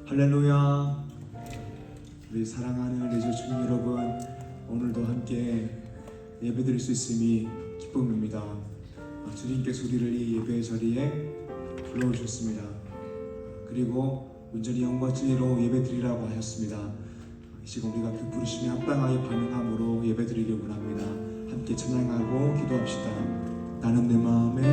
할렐루야. 우리 사랑하는 리조 주민 여러분, 오늘도 함께 예배드릴 수 있음이 기쁨입니다. 주님께서 우리를 이 예배 자리에 불러오셨습니다. 그리고 온전히 영과 진리로 예배드리라고 하셨습니다. 이 시간 우리가 그 부르심에 합당하게 반응함으로 예배드리려고 합니다. 함께 찬양하고 기도합시다. 나는 내 마음에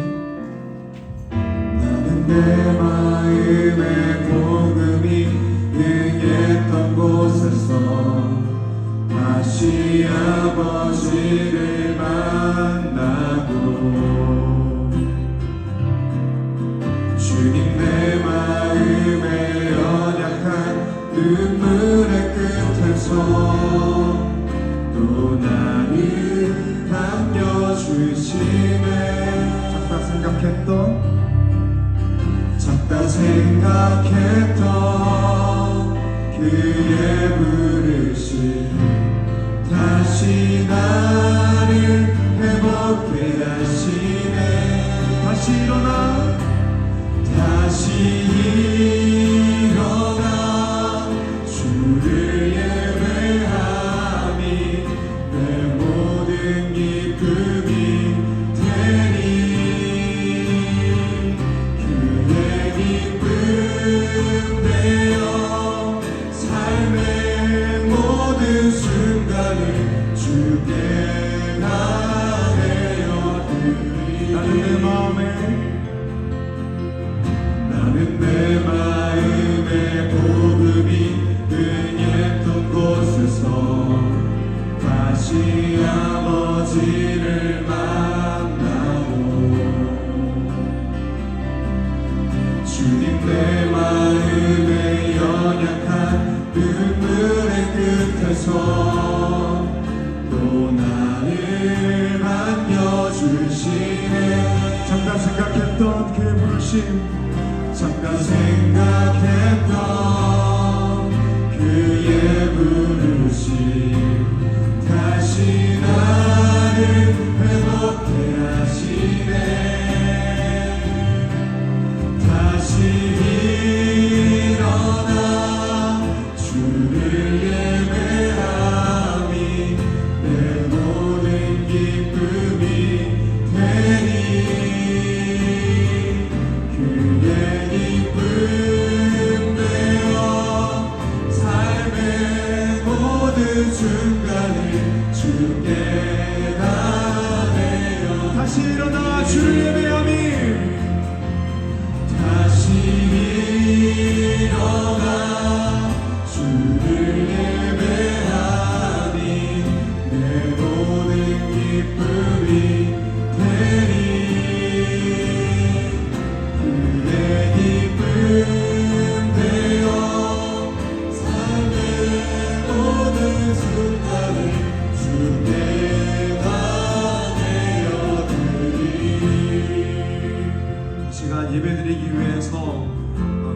복음이 응했던 곳에서 다시 아버지를 만나고 주님 내 마음에 연약한 눈물의 끝에서 또 나를 반겨주시네. 작다 생각했던 그의 부르심 다시 나를 회복해 하시네. 다시 일어나 주를 예배함이 내 모든 기쁨이 되니 그의 기쁨 되어 삶의 모든 순간을 주께 나내어 드리리. 나는 내 마음에 복음이 응했던 곳에서 다시 아버지를 만나고 주님 내 마음에 연약한 눈물의 끝에서 또 나를 반겨주시네. 잠깐 생각했던 그의 부르심 다시 나를 회복해 하시네. 다시 일어나 주를 예배함이 내 모든 기쁨이 되니 그의 기쁨 되어 삶의 모든 순간을 주께 나내어 다시 일어나 주를 예배함이 다시 일어나 주를 예배하니 내 모든 기쁨이 되니 그의 기쁨 되어 삶의 모든 순간을 주께 나내어 드리리. 시간 예배드리기 위해서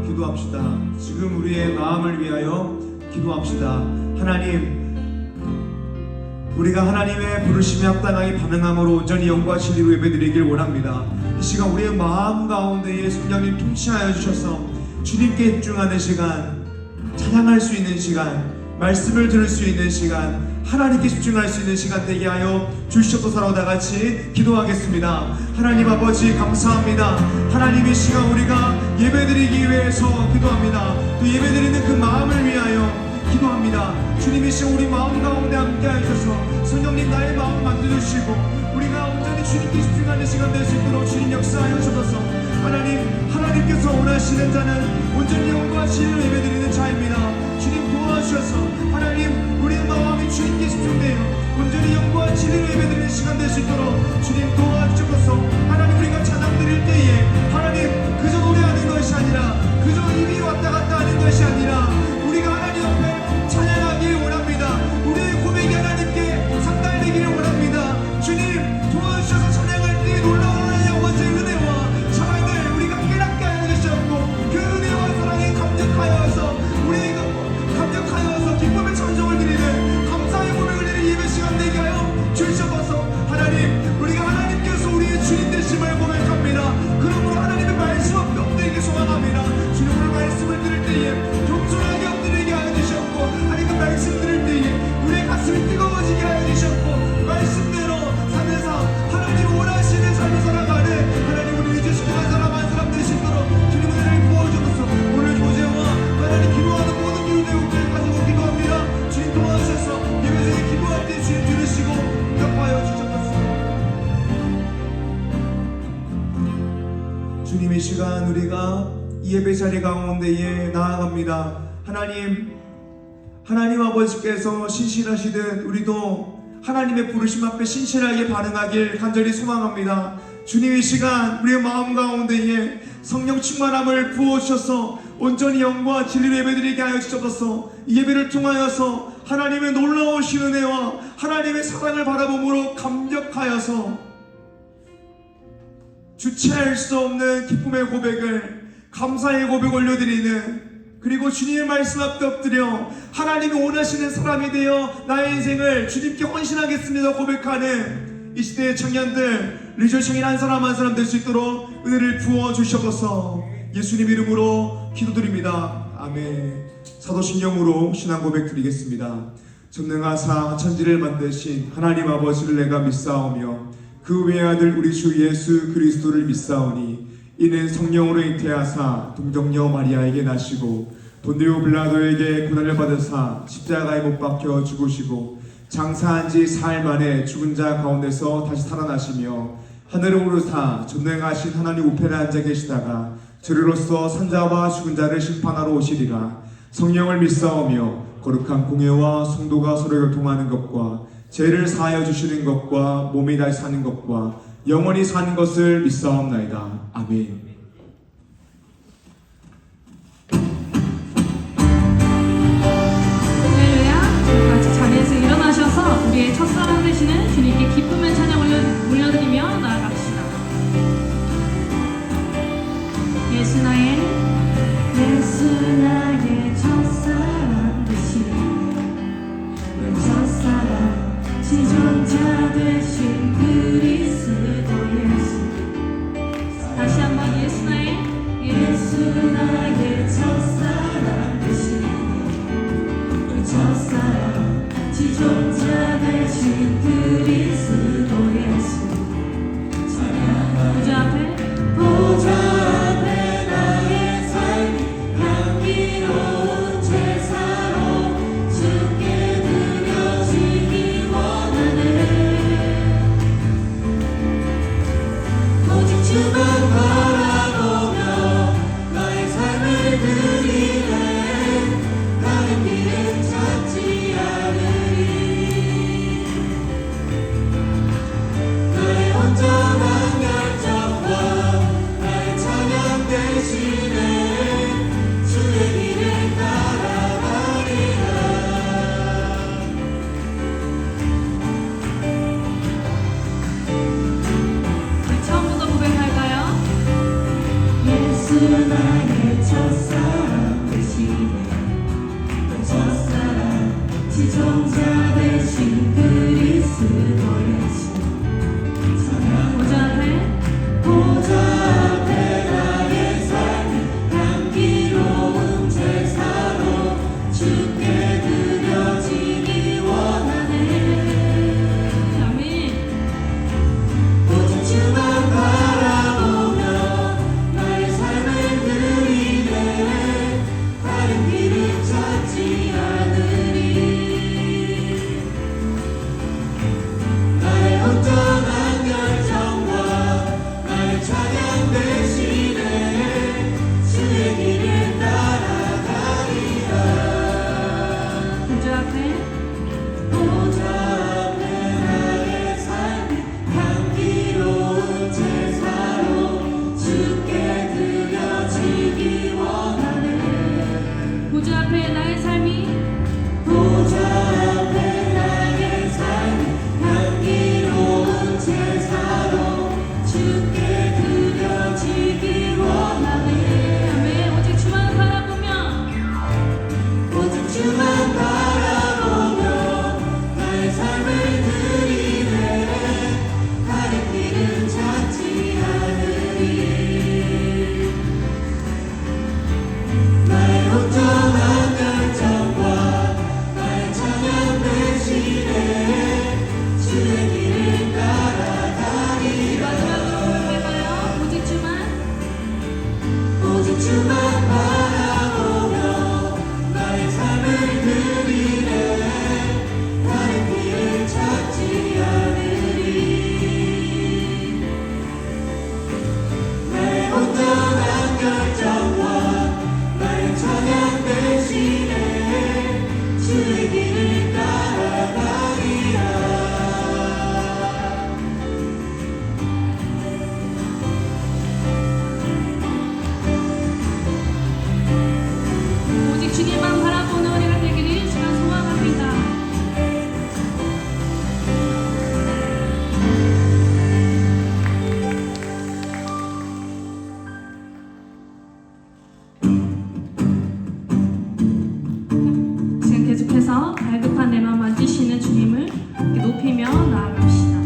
기도합시다. 지금 우리의 마음을 위하여 기도합시다. 하나님, 우리가 하나님의 부르심에 합당하게 반응함으로 온전히 영과 진리로 예배드리길 원합니다. 이 시간 우리의 마음 가운데에 성령님 통치하여 주셔서 주님께 집중하는 시간, 찬양할 수 있는 시간, 말씀을 들을 수 있는 시간, 하나님께 집중할 수 있는 시간 되게 하여 주시옵소서라고 다같이 기도하겠습니다. 하나님 아버지 감사합니다. 하나님 이 시간 우리가 예배드리기 위해서 기도합니다. 또 예배드리는 그 마음을 위하여 기도합니다. 주님 이 시간 우리 마음 가운데 함께하여 주셔서 성령님 나의 마음 만들어주시고 우리가 온전히 주님께 집중하는 시간 될 수 있도록 주님 역사하여 주셔서 하나님께서 원하시는 자는 온전히 영과 진리로 예배드리는 자입니다. 주님 도와주셔서 하나님 우리의 마음이 주님께 집중되어 온전히 영과 진리로 예배드리는 시간 될 수 있도록 주님 도와주셔서 하나님 우리가 찬양 드릴 때에 하나님 그저 노래하는 것이 아니라 그저 입이 왔다 갔다 하는 것이 아니라 우리가 하나님 앞에 찬양하길 원합니다. 우리의 고백이 하나님께 상달되기를 원합니다. 주님 도와주셔서 찬양할 때 놀라운 하나님의 아버지의 은혜와 사랑을 우리가 깨닫게 하는 것이 없고 그 은혜와 사랑에 감격하여서 우리가 감격하여서 기쁨의 찬송을 드리는 감사의 고백을 드리는 예배 시간 되게 하여 주셔서 하나님 우리가 하나님께서 우리의 주님 되심을 고백합니다. 그러므로 하나님의 말씀 없게 소망합니다. 주님 오늘 말씀을 들을 때에 시간 우리가 이 예배 자리 가운데에 나아갑니다. 하나님 아버지께서 신실하시듯 우리도 하나님의 부르심 앞에 신실하게 반응하길 간절히 소망합니다. 주님, 이 시간 우리의 마음 가운데에 성령 충만함을 부어주셔서 온전히 영과 진리로 예배드리게 하여 주셔서 이 예배를 통하여서 하나님의 놀라우신 은혜와 하나님의 사랑을 바라봄으로 감격하여서 주체할 수 없는 기쁨의 고백을, 감사의 고백 올려드리는, 그리고 주님의 말씀 앞에 엎드려 하나님이 원하시는 사람이 되어 나의 인생을 주님께 헌신하겠습니다 고백하는 이 시대의 청년들, 리조청인 한 사람 한 사람 될 수 있도록 은혜를 부어주셔서 예수님 이름으로 기도드립니다. 아멘. 사도신경으로 신앙 고백 드리겠습니다. 전능하사 천지를 만드신 하나님 아버지를 내가 믿사오며 그 외아들 우리 주 예수 그리스도를 믿사오니 이는 성령으로 잉태하사 동정녀 마리아에게 나시고 본디오 빌라도에게 고난을 받으사 십자가에 못 박혀 죽으시고 장사한 지 사흘 만에 죽은 자 가운데서 다시 살아나시며 하늘을 오르사 전능하신 하나님 우편에 앉아 계시다가 저리로서 산자와 죽은 자를 심판하러 오시리라. 성령을 믿사오며 거룩한 공예와 성도가 서로 교통하는 것과 죄를 사하여 주시는 것과 몸이 다시 사는 것과 영원히 사는 것을 믿사옵나이다. 아멘. 할렐루야. 같이 자리에서 일어나셔서 우리의 첫사랑 되시는 주님께 기쁨의 찬양 올려드리며 나아갑시다. 예수 나의 첫사랑 되시는 내 첫사랑 지존자 되신 그리스도 예수. 다시 한번 예수 나의 첫사랑 되시는 그 첫사랑 지존자 되신 그리스도 예수. 보좌 앞에 나의 삶이 향기로운 제사로 주께 드려지기 원하네. 오직 주만 바라보며 나의 삶을 드리네. 다른 길은 찾지 않으리. 나의 온전한 열정과 나의 찬양 대신에 주의 길을 따라가리라. 우리 처음부터 고백할까요? 예수 나의 첫사랑 되시네. 그 첫사랑 지존자 되신 그리스도 예수. 보좌 앞에 나의 삶이 향기로운 제사로 주께 드려지기 원하네. 아멘. 오직 주만 바라보며 나의 삶을 드리네. 다른 길을 찾지 않으리. 나의 온전한 열정과 나의 찬양 대신에 주의 길을 따라가리라. 보좌 앞에 나의 삶이 향기로운 제사로 주께 드려지기 원하네. 보좌 앞에 나의 삶이 향기로운 제사로 주께 드려지기 원하네. 아멘. 오직 주만 바라보며 나의 삶을 드리네. 다른 길은 찾지 않으리. 나의 온전한 열정과 나의 찬양 대신에 주의 길을 따라가리라. 오직 주만 바라보며 나의 삶을 드리네. 다른 길을 찾지 않으리. 나의 온전한 주님만 바라보는 은혜가 되기를 이 시간 소망합니다. 지금 계속해서 갈급한 내 마음 만지시는 주님을 이렇게 높이며 나아갑시다.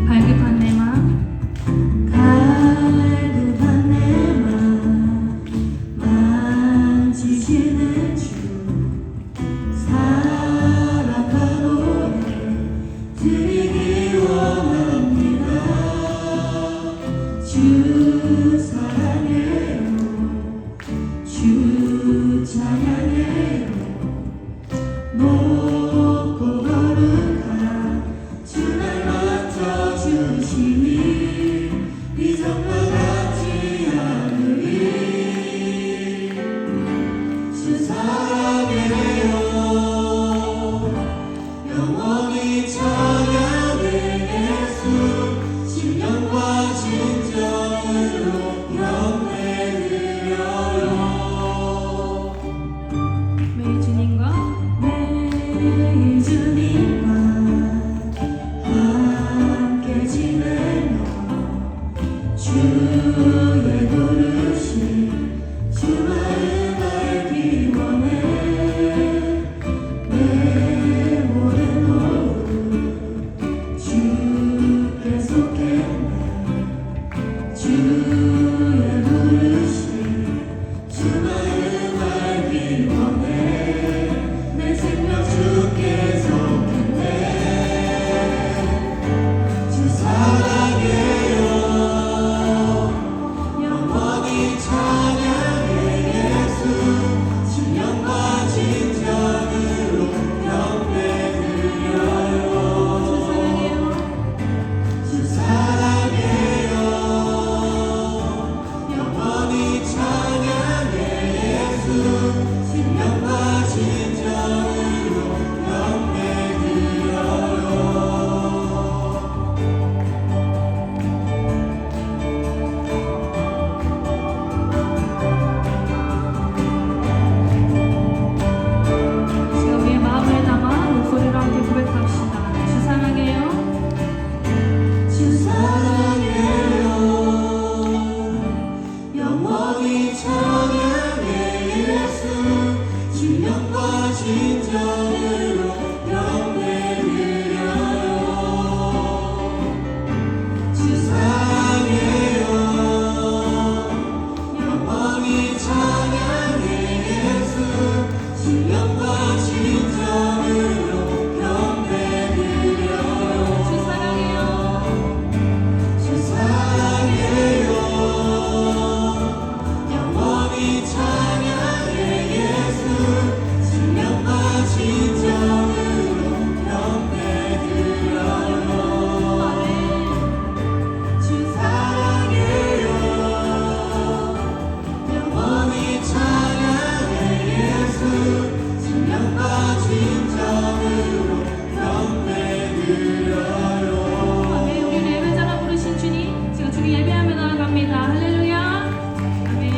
갈급한 내 마음, 갈급한 내 마음 만지시는 주 사랑과 노래 드리기 원합니다. 주 사랑해요, 주 찬양해요. 높고 거룩한 주날 맡아주시니 이전과 같지 않으리. 주 사랑해요, 영원히 찬양해 예수. 신령과 진정으로 경배드려요. 매일 주님과 매일 주님과 함께 지내며 주의 부르심 주 마음 알기 원해. 내 모든 오늘 주께 속했네. 주의 부르심 주 마음 알기 원해. 내 생명 주께 속했네. 주 사랑해요, 영원히 찬양해 예수. 신령과 진정으로 경배드려요. 주 사랑해요, 영원히 찬양해 예수. 신령과 진정으로 경배드려요. 지금 우리의 마음을 담아 목소리로 함께 고백합시다. 주 사랑해요. 주 사랑해요, 영원히 찬양해 예수. 신령과 진정으로 경배드려요. 주 사랑해요, 영원히 찬양해 예수. 신령과 진정으로 경배드려요. 주 사랑해요. 주 사랑해요, 영원히 찬양해 예수. 신령과 진정으로 경배드려요. 주 사랑해요, 영원히 찬양해 예수. 신령과 진정으로 경배드려요. 아멘. 우리 예배자라 부르신 주님, 지금 주님 예배하며 나아갑니다. 할렐루야. 아멘.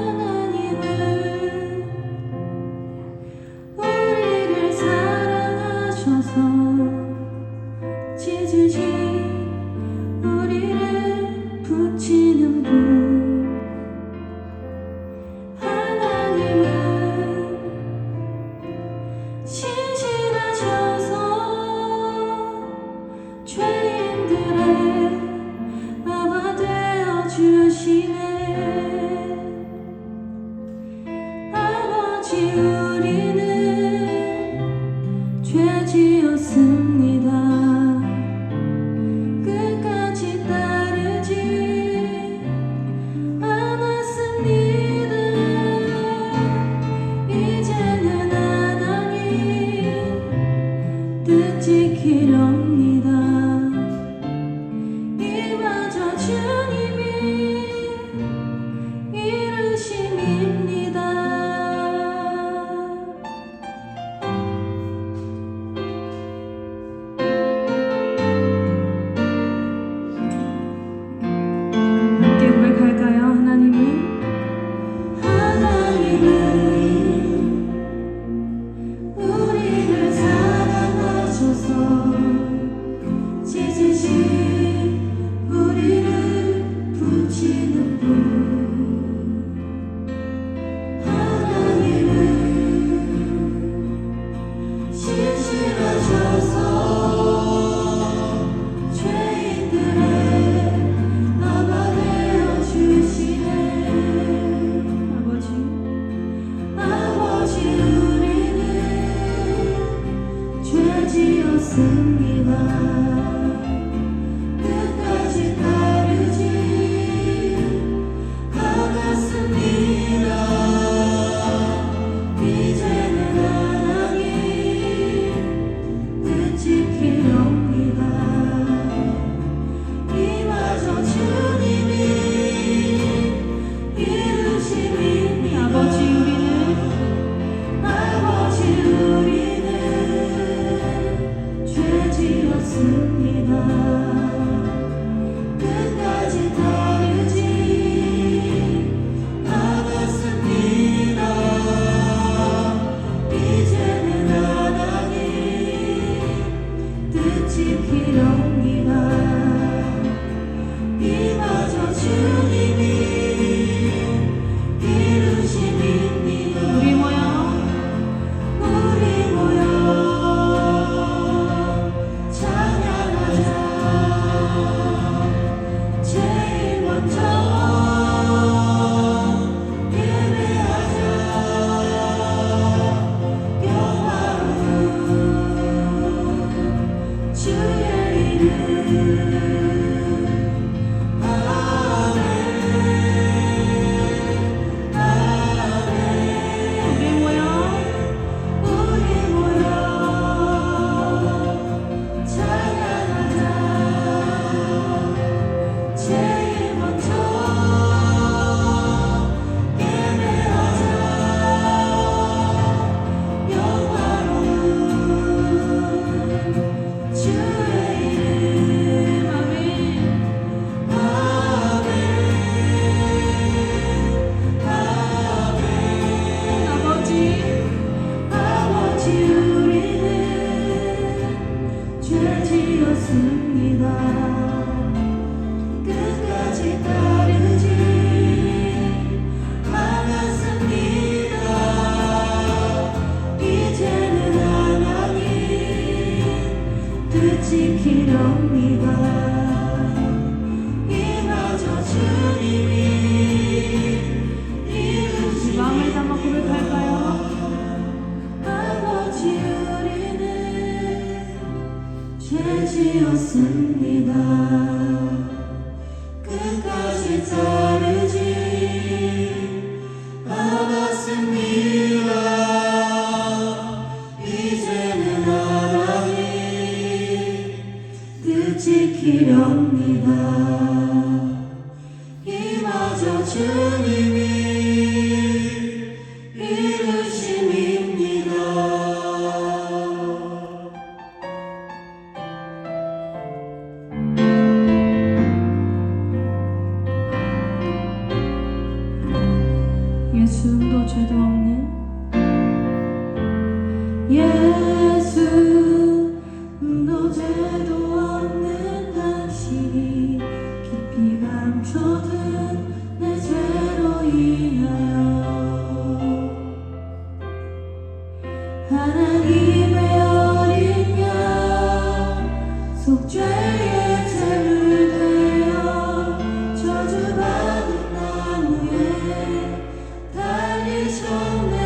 하나님은 우리를 사랑하셔서 찢으신 우리를 붙이는 분. 하나님은 신실하셔서 죄인들의 아마 되어 주시네. 아버지 우리는 죄 지었습니다. 끝까지 따르지 않았습니다. 이제는 하나님 뜻 지키렵니다. 이마저 주님이 이루심입니다. 함께 고백할까요? 하나님은 우리를 사랑하셔서 지지시 우리를 붙이는 분. 하나님은 신실하셔서 죄인들의 아빠 되어 주시네. 아버지 우리는 죄 지었습니다. 끝까지 따르지 않았습니다. 이제는 하나님 뜻 지키렵니다. 이마저 주님이 이루심이니 아버지 우리는 죄 지었습니다. 끝까지 따르지 않았습니다. 이제는 하나님 뜻 지키렵니다. 이마저 주님이 이루심입니다. 우리 모여 찬양하자. 제일 먼저 예배하자. 영화로운 주의 이름. 아멘. 아멘. 우리 모여 찬양하자. 제일 먼저 예배하자. 영화로운 주의 이름. 아멘. 아멘. 아멘. 아버지 우리는 죄 지었습니다. 끝까지 따르지 않았습니다. 이제는 하나님 뜻 지키렵니다. 이마저 주님이 이루시 마음을 담아 고백할까요? 아버지 우리는 죄 지었습니다. 끝까지 따르지 않았습니다. 이제는 하나님 뜻 지키렵니다. 이마저 주님이 이루심입니다. 예수도 죄도 없는 예수도 죄도 없는 당신이 깊이 감춰둔 내 죄로 인하여 하나님의 어린 양 속죄의 제물 되어 저주받은 나무에 달리셨네.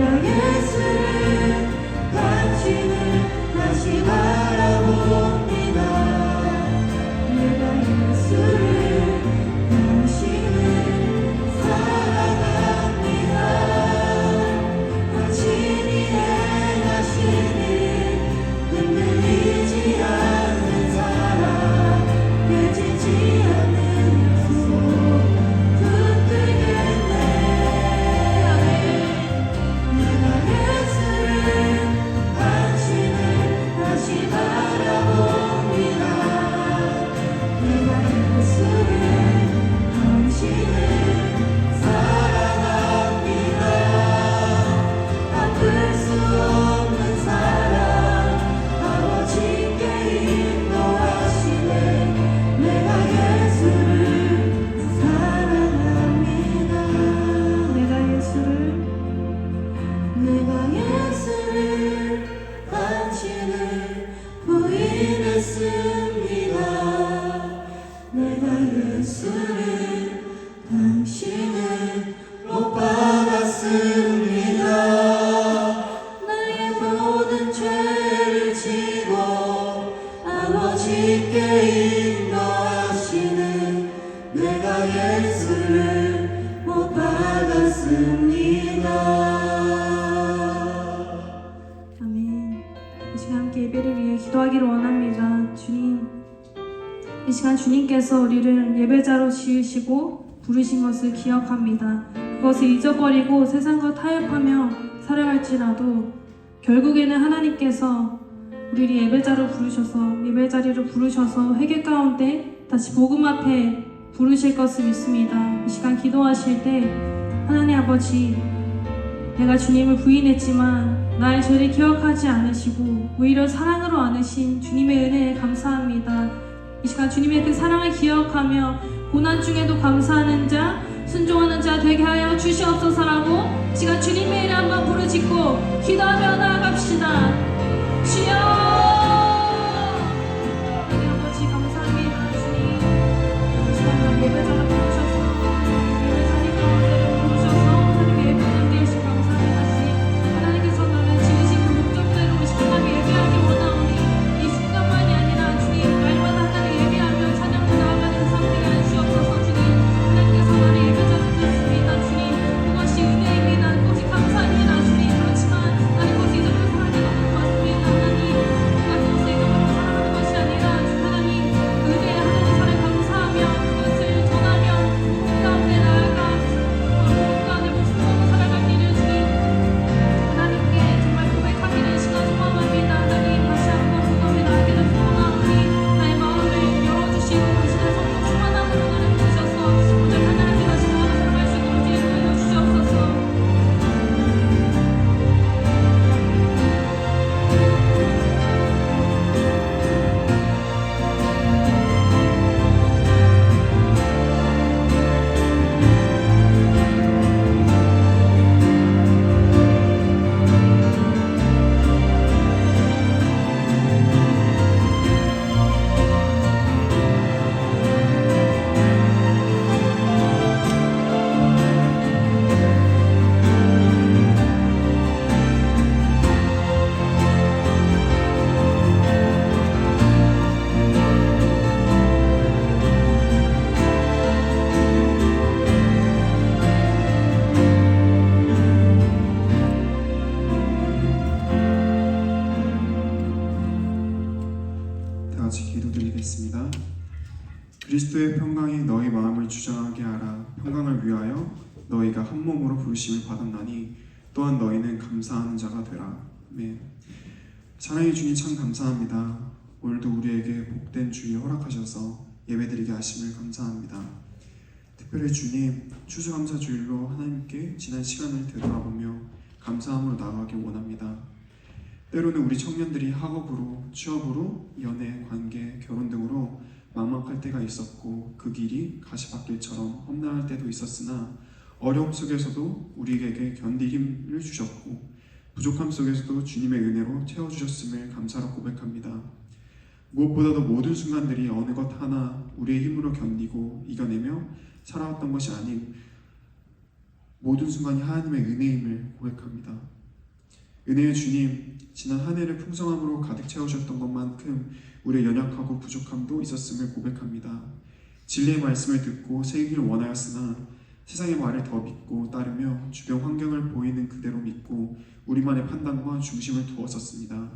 내가 예수를 당신을 다시 바라봅니다. 내가 예수를 당신을 사랑합니다. 당신이 행하시는 흔들리지 않는 사랑 깨지지 않는 약속 붙들겠네. 내가 예수를 당신을 다시 바라봅니다. 내가 예수를 당신을 사랑합니다. 바꿀 수 없는 사랑 아버지께 인도하시네. 내가 예수를 사랑합니다. 내가 예수를 당신을 부인했습니다. 내가 예수를 당신을 못 받았습니다. 나의 모든 죄를 지고 아버지께 인도하시는 내가 예수를 못 받았습니다. 아멘. 이 시간 함께 예배를 위해 기도하기를 원합니다. 주님, 이 시간 주님께서 우리를 예배자로 지으시고 부르신 것을 기억합니다. 그것을 잊어버리고 세상과 타협하며 살아갈지라도 결국에는 하나님께서 우리를 예배자리로 부르셔서 회개 가운데 다시 복음 앞에 부르실 것을 믿습니다. 이 시간 기도하실 때 하나님 아버지, 내가 주님을 부인했지만 나의 죄를 기억하지 않으시고 오히려 사랑으로 안으신 주님의 은혜에 감사합니다. 이 시간 주님의 그 사랑을 기억하며 고난 중에도 감사하는 자, 순종하는 자 되게 하여 주시옵소서라고 이 시간 주님의 이름 한번 부르짖고 기도하며 나아갑시다. 주여! 하나님 아버지 감사합니다. 주님, 이 시간 예배자를 부르셔서 예배자리 가운데로 부르셔서 하나님의 예배 가운데 계신 감사합니다. 주님, 하나님께서 나를 지으신 그 목적대로 신나게 예배하기 원하오니 이 순간만이 아니라 주님 날마다 하나님 예배하며 찬양도 나아가는 그 상태가 하시옵소서. 주님, 하나님께서 나를 예배자로 부르셨습니다. 주님, 그것이 은혜입니다. 그것이 감사합니다. 주님, 그렇지만 나는 그것이 잊어버려 살아가는 것 같습니다. 하나님, 내가 그것을 잊어버리고 살아가는 것이 아니라 주 하나님 은혜에 하나님 사랑 감사하며 그것을 전하며 그 가운데 나아가 그 가운데 목숨 걸고 살아갈 길을 주님 하나님께 정말 고백하기를 시간 소망합니다. 하나님 다시 한번 그 가운데 나아가기를 소망하오니 나의 마음을 열어주시고 당신의 성령 충만함으로 나를 부으셔서 오늘 하나님께 다시 모아서 살아갈 수 있도록 주의 도와주시옵소서. 다 같이 기도드리겠습니다. 그리스도의 평강이 너희 마음을 주장하게 하라. 평강을 위하여 너희가 한 몸으로 부르심을 받았나니 또한 너희는 감사하는 자가 되라. 아멘. 사랑의 주님 참 감사합니다. 오늘도 우리에게 복된 주일 허락하셔서 예배드리게 하심을 감사합니다. 특별히 주님, 추수감사 주일로 하나님께 지난 시간을 되돌아보며 감사함으로 나아가길 원합니다. 때로는 우리 청년들이 학업으로, 취업으로, 연애, 관계, 결혼 등으로 막막할 때가 있었고 그 길이 가시밭길처럼 험난할 때도 있었으나 어려움 속에서도 우리에게 견딜 힘을 주셨고 부족함 속에서도 주님의 은혜로 채워주셨음을 감사로 고백합니다. 무엇보다도 모든 순간들이 어느 것 하나 우리의 힘으로 견디고 이겨내며 살아왔던 것이 아닌 모든 순간이 하나님의 은혜임을 고백합니다. 은혜의 주님, 지난 한 해를 풍성함으로 가득 채우셨던 것만큼 우리의 연약하고 부족함도 있었음을 고백합니다. 진리의 말씀을 듣고 새기길 원하였으나 세상의 말을 더 믿고 따르며 주변 환경을 보이는 그대로 믿고 우리만의 판단과 중심을 두었었습니다.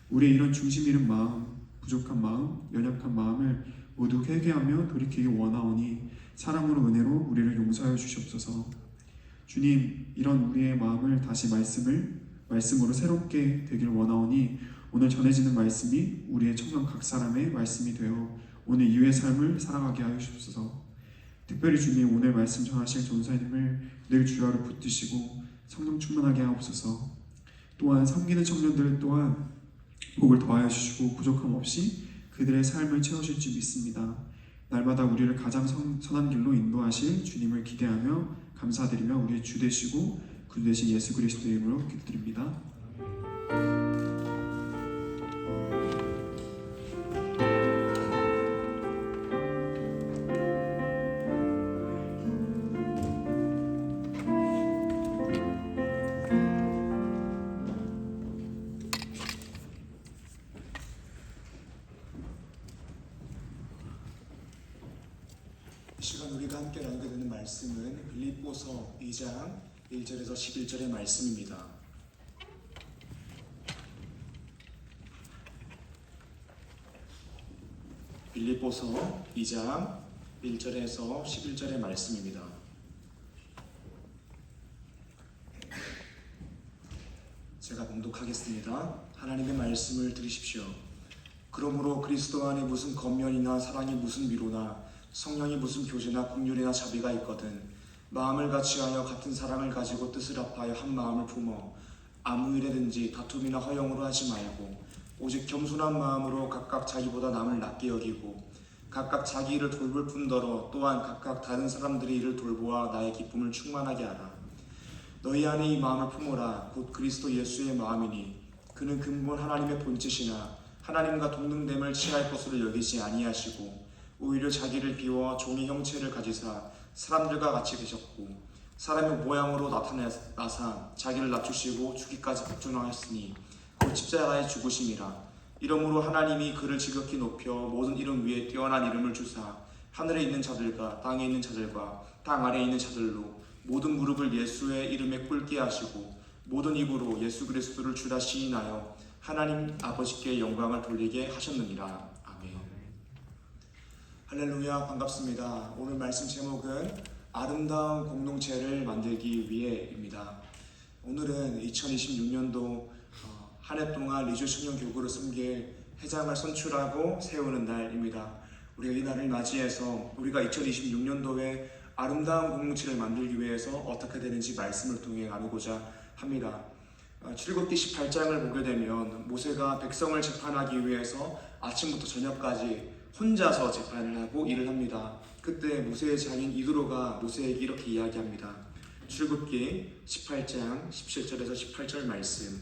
우리의 이런 중심 잃은 마음, 부족한 마음, 연약한 마음을 모두 회개하며 돌이키기 원하오니 사랑으로 은혜로 우리를 용서하여 주시옵소서. 주님, 이런 우리의 마음을 다시 말씀으로 새롭게 되길 원하오니 오늘 전해지는 말씀이 우리의 청년 각 사람의 말씀이 되어 오늘 이후의 삶을 살아가게 하여 주옵소서. 특별히 주님, 오늘 말씀 전하실 전사님을 늘 주야로 붙드시고 성령 충만하게 하옵소서. 또한 섬기는 청년들 또한 복을 더하여 주시고 부족함 없이 그들의 삶을 채우실 줄 믿습니다. 날마다 우리를 가장 선한 길로 인도하실 주님을 기대하며 감사드리며 우리의 주 되시고 구주 되신 예수 그리스도의 이름으로 기도드립니다. 이 시간 우리가 함께 나누게 되는 말씀은 빌립보서 2장 1절에서 11절의 말씀입니다. 빌립보서 2장 1절에서 11절의 말씀입니다. 제가 봉독하겠습니다. 하나님의 말씀을 들으십시오. 그러므로 그리스도 안에 무슨 겉면이나 사랑이 무슨 위로나 성령이 무슨 교제나 긍휼이나 자비가 있거든 마음을 같이하여 같은 사랑을 가지고 뜻을 합하여 한 마음을 품어 아무 일에든지 다툼이나 허영으로 하지 말고 오직 겸손한 마음으로 각각 자기보다 남을 낮게 여기고 각각 자기 일을 돌볼 뿐더러 또한 각각 다른 사람들의 일을 돌보아 나의 기쁨을 충만하게 하라. 너희 안에 이 마음을 품어라. 곧 그리스도 예수의 마음이니 그는 근본 하나님의 본체시나 하나님과 동등됨을 취할 것으로 여기지 아니하시고 오히려 자기를 비워 종의 형체를 가지사 사람들과 같이 되셨고 사람의 모양으로 나타나사 자기를 낮추시고 죽기까지 복종하였으니 곧 십자가에 죽으심이라. 이러므로 하나님이 그를 지극히 높여 모든 이름 위에 뛰어난 이름을 주사 하늘에 있는 자들과 땅에 있는 자들과 땅 아래에 있는 자들로 모든 무릎을 예수의 이름에 꿇게 하시고 모든 입으로 예수 그리스도를 주라 시인하여 하나님 아버지께 영광을 돌리게 하셨느니라. 할렐루야, 반갑습니다. 오늘 말씀 제목은 아름다운 공동체를 만들기 위해입니다. 오늘은 2026년도 한 해 동안 리주 청년 교구를 섬길 회장을 선출하고 세우는 날입니다. 우리가 이 날을 맞이해서 우리가 2026년도에 아름다운 공동체를 만들기 위해서 어떻게 되는지 말씀을 통해 나누고자 합니다. 출애굽기 18장을 보게 되면 모세가 백성을 재판하기 위해서 아침부터 저녁까지 혼자서 재판을 하고 일을 합니다. 그때 모세의 장인 이드로가 모세에게 이렇게 이야기합니다. 출애굽기 18장 17절에서 18절 말씀.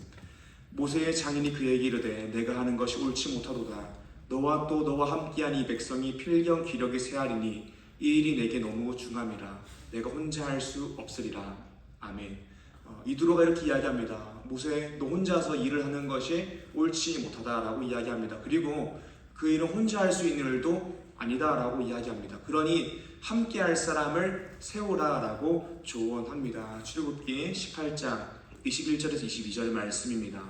모세의 장인이 그에게 이르되 내가 하는 것이 옳지 못하도다. 너와 또 너와 함께한 이 백성이 필경 기력이 쇠하리니 이 일이 내게 너무 중함이라. 내가 혼자 할 수 없으리라. 아멘. 이드로가 이렇게 이야기합니다. 모세, 너 혼자서 일을 하는 것이 옳지 못하다라고 이야기합니다. 그리고 그 일은 혼자 할 수 있는 일도 아니다라고 이야기합니다. 그러니 함께 할 사람을 세우라라고 조언합니다. 출애굽기 18장 21절에서 22절 말씀입니다.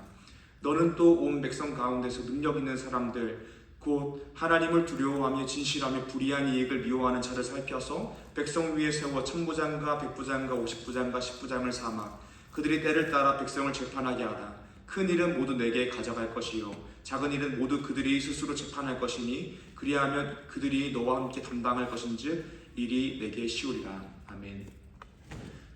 너는 또 온 백성 가운데서 능력 있는 사람들 곧 하나님을 두려워하며 진실하며 불의한 이익을 미워하는 자를 살펴서 백성 위에 세워 천부장과 백부장과 오십부장과 십부장을 삼아 그들이 때를 따라 백성을 재판하게 하라. 큰 일은 모두 내게 가져갈 것이요 작은 일은 모두 그들이 스스로 재판할 것이니 그리하면 그들이 너와 함께 담당할 것인즉 일이 내게 쉬우리라. 아멘.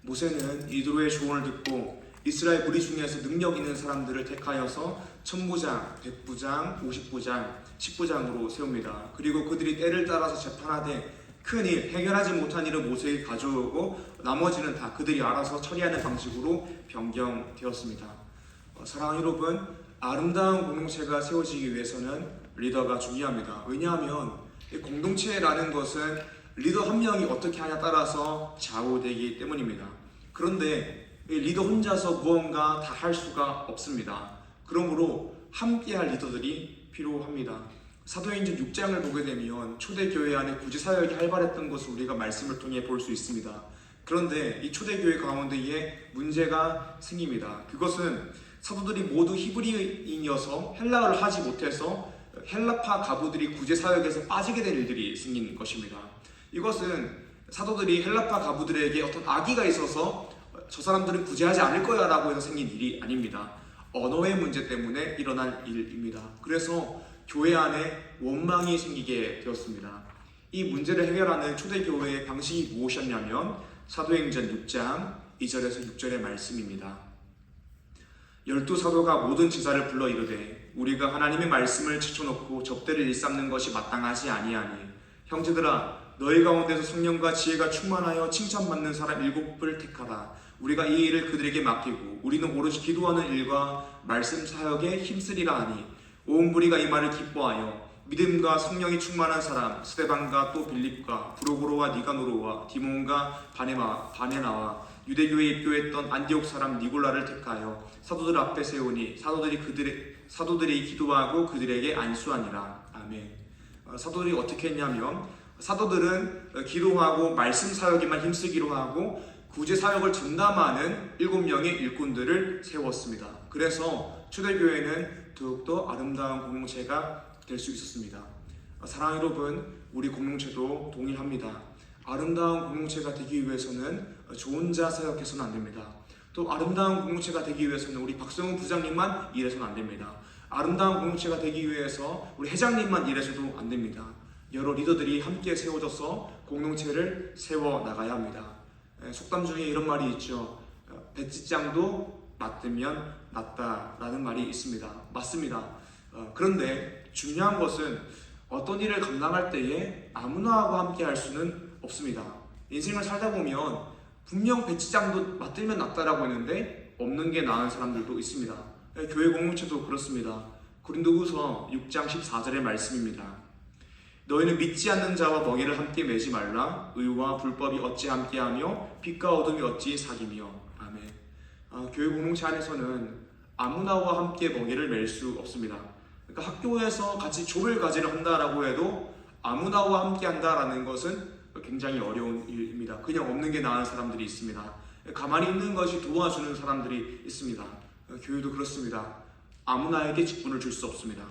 모세는 이드로의 조언을 듣고 이스라엘 무리 중에서 능력 있는 사람들을 택하여서 천부장, 백부장, 오십부장, 십부장으로 세웁니다. 그리고 그들이 때를 따라서 재판하되 큰 일, 해결하지 못한 일을 모세에게 가져오고 나머지는 다 그들이 알아서 처리하는 방식으로 변경되었습니다. 사랑하는 여러분, 아름다운 공동체가 세워지기 위해서는 리더가 중요합니다. 왜냐하면 이 공동체라는 것은 리더 한 명이 어떻게 하냐에 따라서 좌우되기 때문입니다. 그런데 이 리더 혼자서 무언가 다 할 수가 없습니다. 그러므로 함께할 리더들이 필요합니다. 사도행전 6장을 보게 되면 초대교회 안에 구제사역이 활발했던 것을 우리가 말씀을 통해 볼 수 있습니다. 그런데 이 초대교회 가운데에 문제가 생깁니다. 그것은 사도들이 모두 히브리인이어서 헬라어를 하지 못해서 헬라파 가부들이 구제사역에서 빠지게 될 일들이 생긴 것입니다. 이것은 사도들이 헬라파 가부들에게 어떤 악의가 있어서 저 사람들은 구제하지 않을 거야 라고 해서 생긴 일이 아닙니다. 언어의 문제 때문에 일어난 일입니다. 그래서 교회 안에 원망이 생기게 되었습니다. 이 문제를 해결하는 초대교회의 방식이 무엇이었냐면 사도행전 6장 2절에서 6절의 말씀입니다. 12사도가 모든 제사를 불러 이르되 우리가 하나님의 말씀을 지켜놓고 접대를 일삼는 것이 마땅하지 아니하니 형제들아 너희 가운데서 성령과 지혜가 충만하여 칭찬받는 사람 7을 택하라. 우리가 이 일을 그들에게 맡기고 우리는 오로지 기도하는 일과 말씀 사역에 힘쓰리라 하니 온 무리가 이 말을 기뻐하여 믿음과 성령이 충만한 사람 스데반과 또 빌립과 브로고로와 니가노로와 디몬과 바네나와 유대교에 입교했던 안디옥 사람 니골라를 택하여 사도들 앞에 세우니 사도들이 기도하고 그들에게 안수하니라. 아멘. 사도들이 어떻게 했냐면 사도들은 기도하고 말씀 사역에만 힘쓰기로 하고 구제 사역을 전담하는 7명의 일꾼들을 세웠습니다. 그래서 초대교회는 더욱더 아름다운 공동체가 될 수 있었습니다. 사랑하는 여러분, 우리 공동체도 동일합니다. 아름다운 공동체가 되기 위해서는 저 혼자 사역해서는 안 됩니다. 또 아름다운 공동체가 되기 위해서는 우리 박성훈 부장님만 일해서는 안 됩니다. 아름다운 공동체가 되기 위해서 우리 회장님만 일해서도 안 됩니다. 여러 리더들이 함께 세워져서 공동체를 세워나가야 합니다. 속담 중에 이런 말이 있죠. 배지장도 맞으면 낫다라는 말이 있습니다. 맞습니다. 그런데 중요한 것은 어떤 일을 감당할 때에 아무나 하고 함께 할 수는 없습니다. 인생을 살다 보면 분명 배지장도 맞들면 낫다라고 했는데 없는 게 나은 사람들도 있습니다. 교회 공동체도 그렇습니다. 고린도후서 6장 14절의 말씀입니다. 너희는 믿지 않는 자와 멍에를 함께 매지 말라. 의와 불법이 어찌 함께하며 빛과 어둠이 어찌 사귀며. 아멘. 교회 공동체 안에서는 아무나와 함께 멍에를 맬 수 없습니다. 그러니까 학교에서 같이 조별 과제를 한다라고 해도 아무나와 함께 한다라는 것은 굉장히 어려운 일입니다. 그냥 없는 게 나은 사람들이 있습니다. 가만히 있는 것이 도와주는 사람들이 있습니다. 교회도 그렇습니다. 아무나에게 직분을 줄 수 없습니다.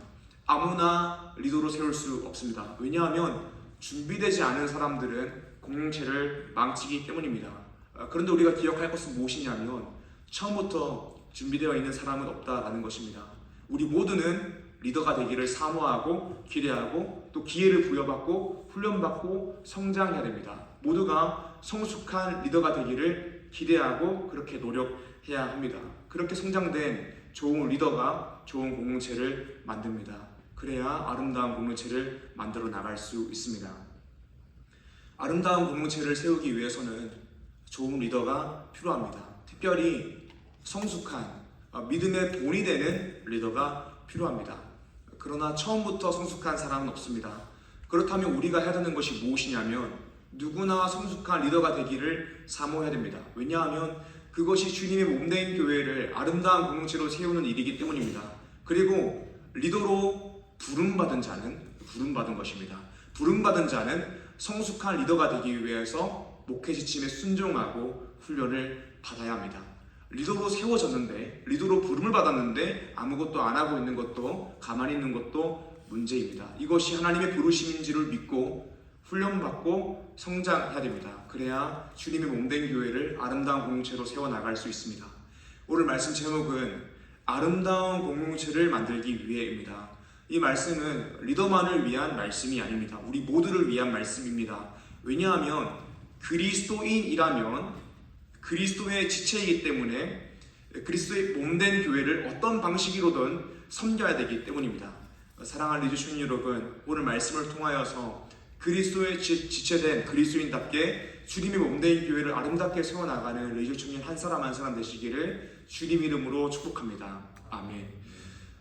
아무나 리더로 세울 수 없습니다. 왜냐하면 준비되지 않은 사람들은 공동체를 망치기 때문입니다. 그런데 우리가 기억할 것은 무엇이냐면 처음부터 준비되어 있는 사람은 없다라는 것입니다. 우리 모두는 리더가 되기를 사모하고 기대하고 또 기회를 부여받고 훈련받고 성장해야 됩니다. 모두가 성숙한 리더가 되기를 기대하고 그렇게 노력해야 합니다. 그렇게 성장된 좋은 리더가 좋은 공동체를 만듭니다. 그래야 아름다운 공동체를 만들어 나갈 수 있습니다. 아름다운 공동체를 세우기 위해서는 좋은 리더가 필요합니다. 특별히 성숙한 믿음의 본이 되는 리더가 필요합니다. 그러나 처음부터 성숙한 사람은 없습니다. 그렇다면 우리가 해야 되는 것이 무엇이냐면 누구나 성숙한 리더가 되기를 사모해야 됩니다. 왜냐하면 그것이 주님의 몸된 교회를 아름다운 공동체로 세우는 일이기 때문입니다. 그리고 리더로 부름받은 것입니다. 부름받은 자는 성숙한 리더가 되기 위해서 목회 지침에 순종하고 훈련을 받아야 합니다. 리더로 세워졌는데, 리더로 부름을 받았는데 아무것도 안 하고 있는 것도, 가만히 있는 것도 문제입니다. 이것이 하나님의 부르심인 줄을 믿고 훈련받고 성장해야 됩니다. 그래야 주님의 몸된 교회를 아름다운 공동체로 세워나갈 수 있습니다. 오늘 말씀 제목은 아름다운 공동체를 만들기 위해입니다. 이 말씀은 리더만을 위한 말씀이 아닙니다. 우리 모두를 위한 말씀입니다. 왜냐하면 그리스도인이라면 그리스도의 지체이기 때문에 그리스도의 몸된 교회를 어떤 방식으로든 섬겨야 되기 때문입니다. 사랑하는 리즈촌 여러분, 오늘 말씀을 통하여서 그리스도의 지체된 그리스도인답게 주님의 몸된 교회를 아름답게 세워나가는 리즈촌인 한 사람 한 사람 되시기를 주님 이름으로 축복합니다. 아멘.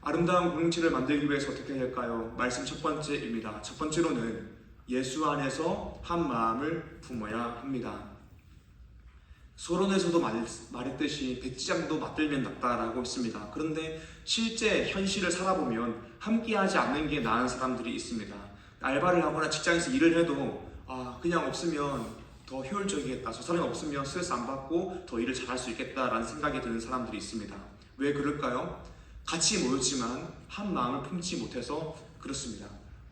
아름다운 공동체를 만들기 위해서 어떻게 해야 할까요? 말씀 첫 번째입니다. 첫 번째로는 예수 안에서 한 마음을 품어야 합니다. 서론에서도 말했듯이 백지장도 맞들면 낫다라고 했습니다. 그런데 실제 현실을 살아보면 함께하지 않는 게 나은 사람들이 있습니다. 알바를 하거나 직장에서 일을 해도 그냥 없으면 더 효율적이겠다. 저 사람이 없으면 스트레스 안 받고 더 일을 잘할 수 있겠다라는 생각이 드는 사람들이 있습니다. 왜 그럴까요? 같이 모였지만 한 마음을 품지 못해서 그렇습니다.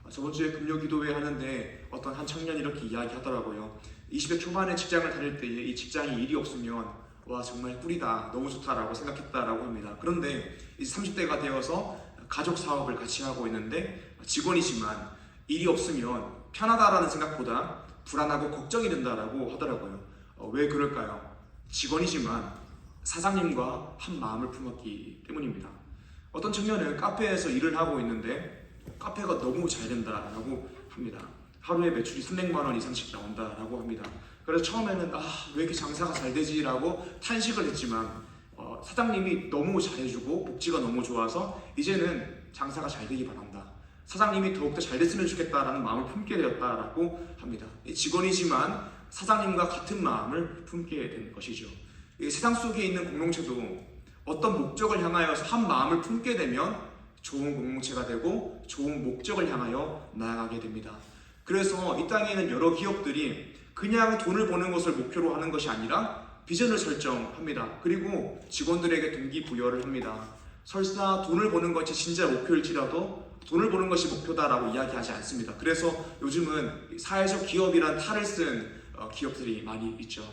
저번 주에 금요기도회 하는데 어떤 한 청년이 이렇게 이야기하더라고요. 20대 초반에 직장을 다닐 때에 이 직장에 일이 없으면 와 정말 꿀이다, 너무 좋다라고 생각했다라고 합니다. 그런데 이제 30대가 되어서 가족 사업을 같이 하고 있는데 직원이지만 일이 없으면 편하다라는 생각보다 불안하고 걱정이 된다라고 하더라고요. 왜 그럴까요? 직원이지만 사장님과 한 마음을 품었기 때문입니다. 어떤 청년은 카페에서 일을 하고 있는데 카페가 너무 잘 된다라고 합니다. 하루에 매출이 300만 원 이상씩 나온다라고 합니다. 그래서 처음에는 왜 이렇게 장사가 잘 되지라고 탄식을 했지만 사장님이 너무 잘해주고 복지가 너무 좋아서 이제는 장사가 잘 되기 바란다. 사장님이 더욱더 잘 됐으면 좋겠다라는 마음을 품게 되었다라고 합니다. 직원이지만 사장님과 같은 마음을 품게 된 것이죠. 세상 속에 있는 공동체도 어떤 목적을 향하여서 한 마음을 품게 되면 좋은 공동체가 되고 좋은 목적을 향하여 나아가게 됩니다. 그래서 이 땅에 있는 여러 기업들이 그냥 돈을 버는 것을 목표로 하는 것이 아니라 비전을 설정합니다. 그리고 직원들에게 동기부여를 합니다. 설사 돈을 버는 것이 진짜 목표일지라도 돈을 버는 것이 목표다라고 이야기하지 않습니다. 그래서 요즘은 사회적 기업이란 탈을 쓴 기업들이 많이 있죠.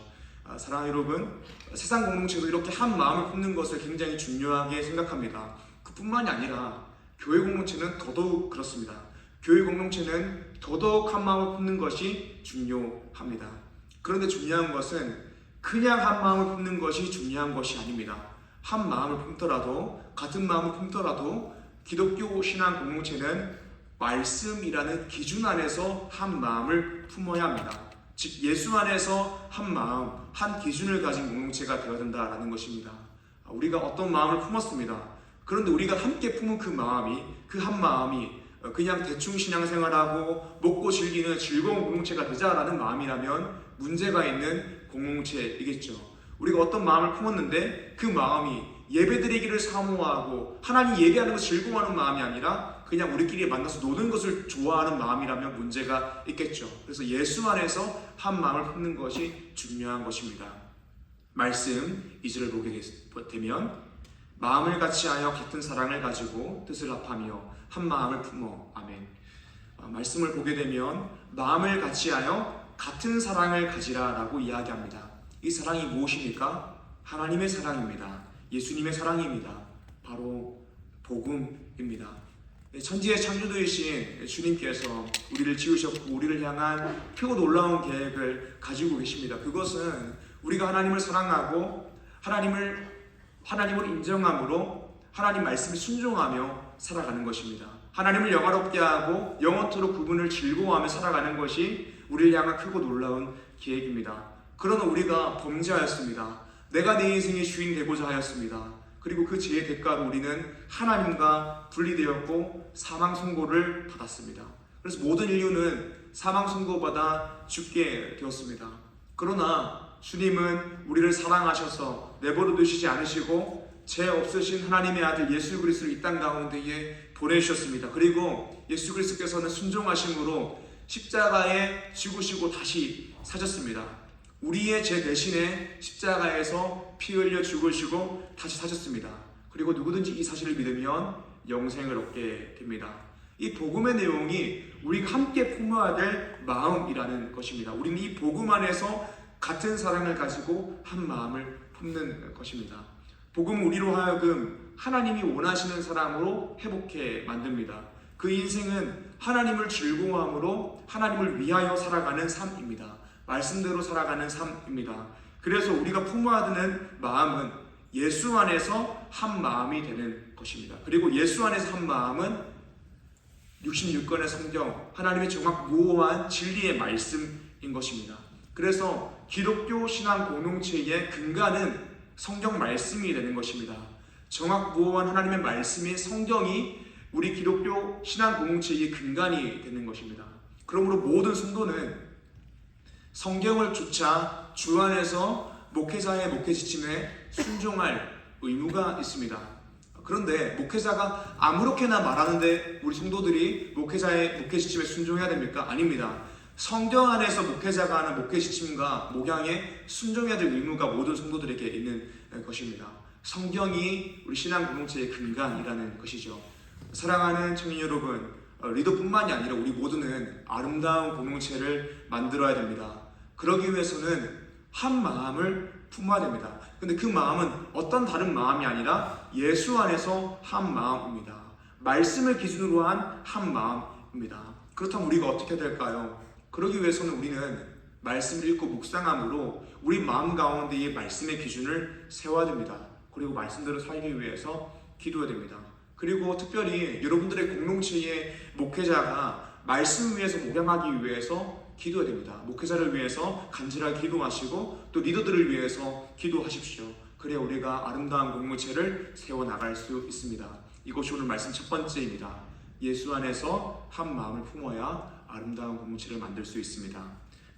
사랑하는 여러분, 세상 공동체도 이렇게 한 마음을 품는 것을 굉장히 중요하게 생각합니다. 그뿐만이 아니라 교회 공동체는 더더욱 그렇습니다. 교회 공동체는 더더욱 한 마음을 품는 것이 중요합니다. 그런데 중요한 것은 그냥 한 마음을 품는 것이 중요한 것이 아닙니다. 한 마음을 품더라도, 같은 마음을 품더라도 기독교 신앙 공동체는 말씀이라는 기준 안에서 한 마음을 품어야 합니다. 즉 예수 안에서 한 마음, 한 기준을 가진 공동체가 되어야 된다라는 것입니다. 우리가 어떤 마음을 품었습니다. 그런데 우리가 함께 품은 그 마음이, 그 한 마음이 그냥 대충 신앙생활하고 먹고 즐기는 즐거운 공동체가 되자라는 마음이라면 문제가 있는 공동체이겠죠. 우리가 어떤 마음을 품었는데 그 마음이 예배드리기를 사모하고 하나님 예배하는 것을 즐거워하는 마음이 아니라 그냥 우리끼리 만나서 노는 것을 좋아하는 마음이라면 문제가 있겠죠. 그래서 예수 안에서 한 마음을 품는 것이 중요한 것입니다. 말씀 2절을 보게 되면 마음을 같이하여 같은 사랑을 가지고 뜻을 합하며 한 마음을 품어. 아멘. 말씀을 보게 되면 마음을 같이하여 같은 사랑을 가지라라고 이야기합니다. 이 사랑이 무엇입니까? 하나님의 사랑입니다. 예수님의 사랑입니다. 바로 복음입니다. 천지의 창조주이신 주님께서 우리를 지으셨고 우리를 향한 크고 놀라운 계획을 가지고 계십니다. 그것은 우리가 하나님을 사랑하고 하나님을 인정함으로 하나님 말씀에 순종하며 살아가는 것입니다. 하나님을 영화롭게 하고 영원토록 그분을 즐거워하며 살아가는 것이 우리를 향한 크고 놀라운 계획입니다. 그러나 우리가 범죄하였습니다. 내가 내 인생의 주인 되고자 하였습니다. 그리고 그 죄의 대가로 우리는 하나님과 분리되었고 사망 선고를 받았습니다. 그래서 모든 인류는 사망 선고받아 죽게 되었습니다. 그러나 주님은 우리를 사랑하셔서 내버려 두시지 않으시고 죄 없으신 하나님의 아들 예수 그리스도를 이 땅 가운데에 보내주셨습니다. 그리고 예수 그리스도께서는 순종하심으로 십자가에 죽으시고 다시 사셨습니다. 우리의 죄 대신에 십자가에서 피 흘려 죽으시고 다시 사셨습니다. 그리고 누구든지 이 사실을 믿으면 영생을 얻게 됩니다. 이 복음의 내용이 우리가 함께 품어야 될 마음이라는 것입니다. 우리는 이 복음 안에서 같은 사랑을 가지고 한 마음을 품는 것입니다. 복음은 우리로 하여금 하나님이 원하시는 사람으로 회복해 만듭니다. 그 인생은 하나님을 즐거워함으로 하나님을 위하여 살아가는 삶입니다. 말씀대로 살아가는 삶입니다. 그래서 우리가 품어야 되는 마음은 예수 안에서 한 마음이 되는 것입니다. 그리고 예수 안에서 한 마음은 66권의 성경, 하나님의 정확 무오한 진리의 말씀인 것입니다. 그래서 기독교 신앙 공동체의 근간은 성경 말씀이 되는 것입니다. 정확 무오한 하나님의 말씀인 성경이 우리 기독교 신앙 공동체의 근간이 되는 것입니다. 그러므로 모든 성도는 성경을 쫓아 주 안에서 목회자의 목회 지침에 순종할 의무가 있습니다. 그런데 목회자가 아무렇게나 말하는데 우리 성도들이 목회자의 목회 지침에 순종해야 됩니까? 아닙니다. 성경 안에서 목회자가 하는 목회 지침과 목양에 순종해야 될 의무가 모든 성도들에게 있는 것입니다. 성경이 우리 신앙 공동체의 근간이라는 것이죠. 사랑하는 청년 여러분, 리더뿐만이 아니라 우리 모두는 아름다운 공동체를 만들어야 됩니다. 그러기 위해서는 한 마음을 품어야 됩니다. 근데 그 마음은 어떤 다른 마음이 아니라 예수 안에서 한 마음입니다. 말씀을 기준으로 한 마음입니다. 그렇다면 우리가 어떻게 될까요? 그러기 위해서는 우리는 말씀을 읽고 묵상함으로 우리 마음 가운데 이 말씀의 기준을 세워야 됩니다. 그리고 말씀대로 살기 위해서 기도해야 됩니다. 그리고 특별히 여러분들의 공동체의 목회자가 말씀 위해서 목양하기 위해서 기도해야 됩니다. 목회자를 위해서 간절하게 기도하시고 또 리더들을 위해서 기도하십시오. 그래야 우리가 아름다운 공동체를 세워나갈 수 있습니다. 이것이 오늘 말씀 첫 번째입니다. 예수 안에서 한 마음을 품어야 아름다운 공동체를 만들 수 있습니다.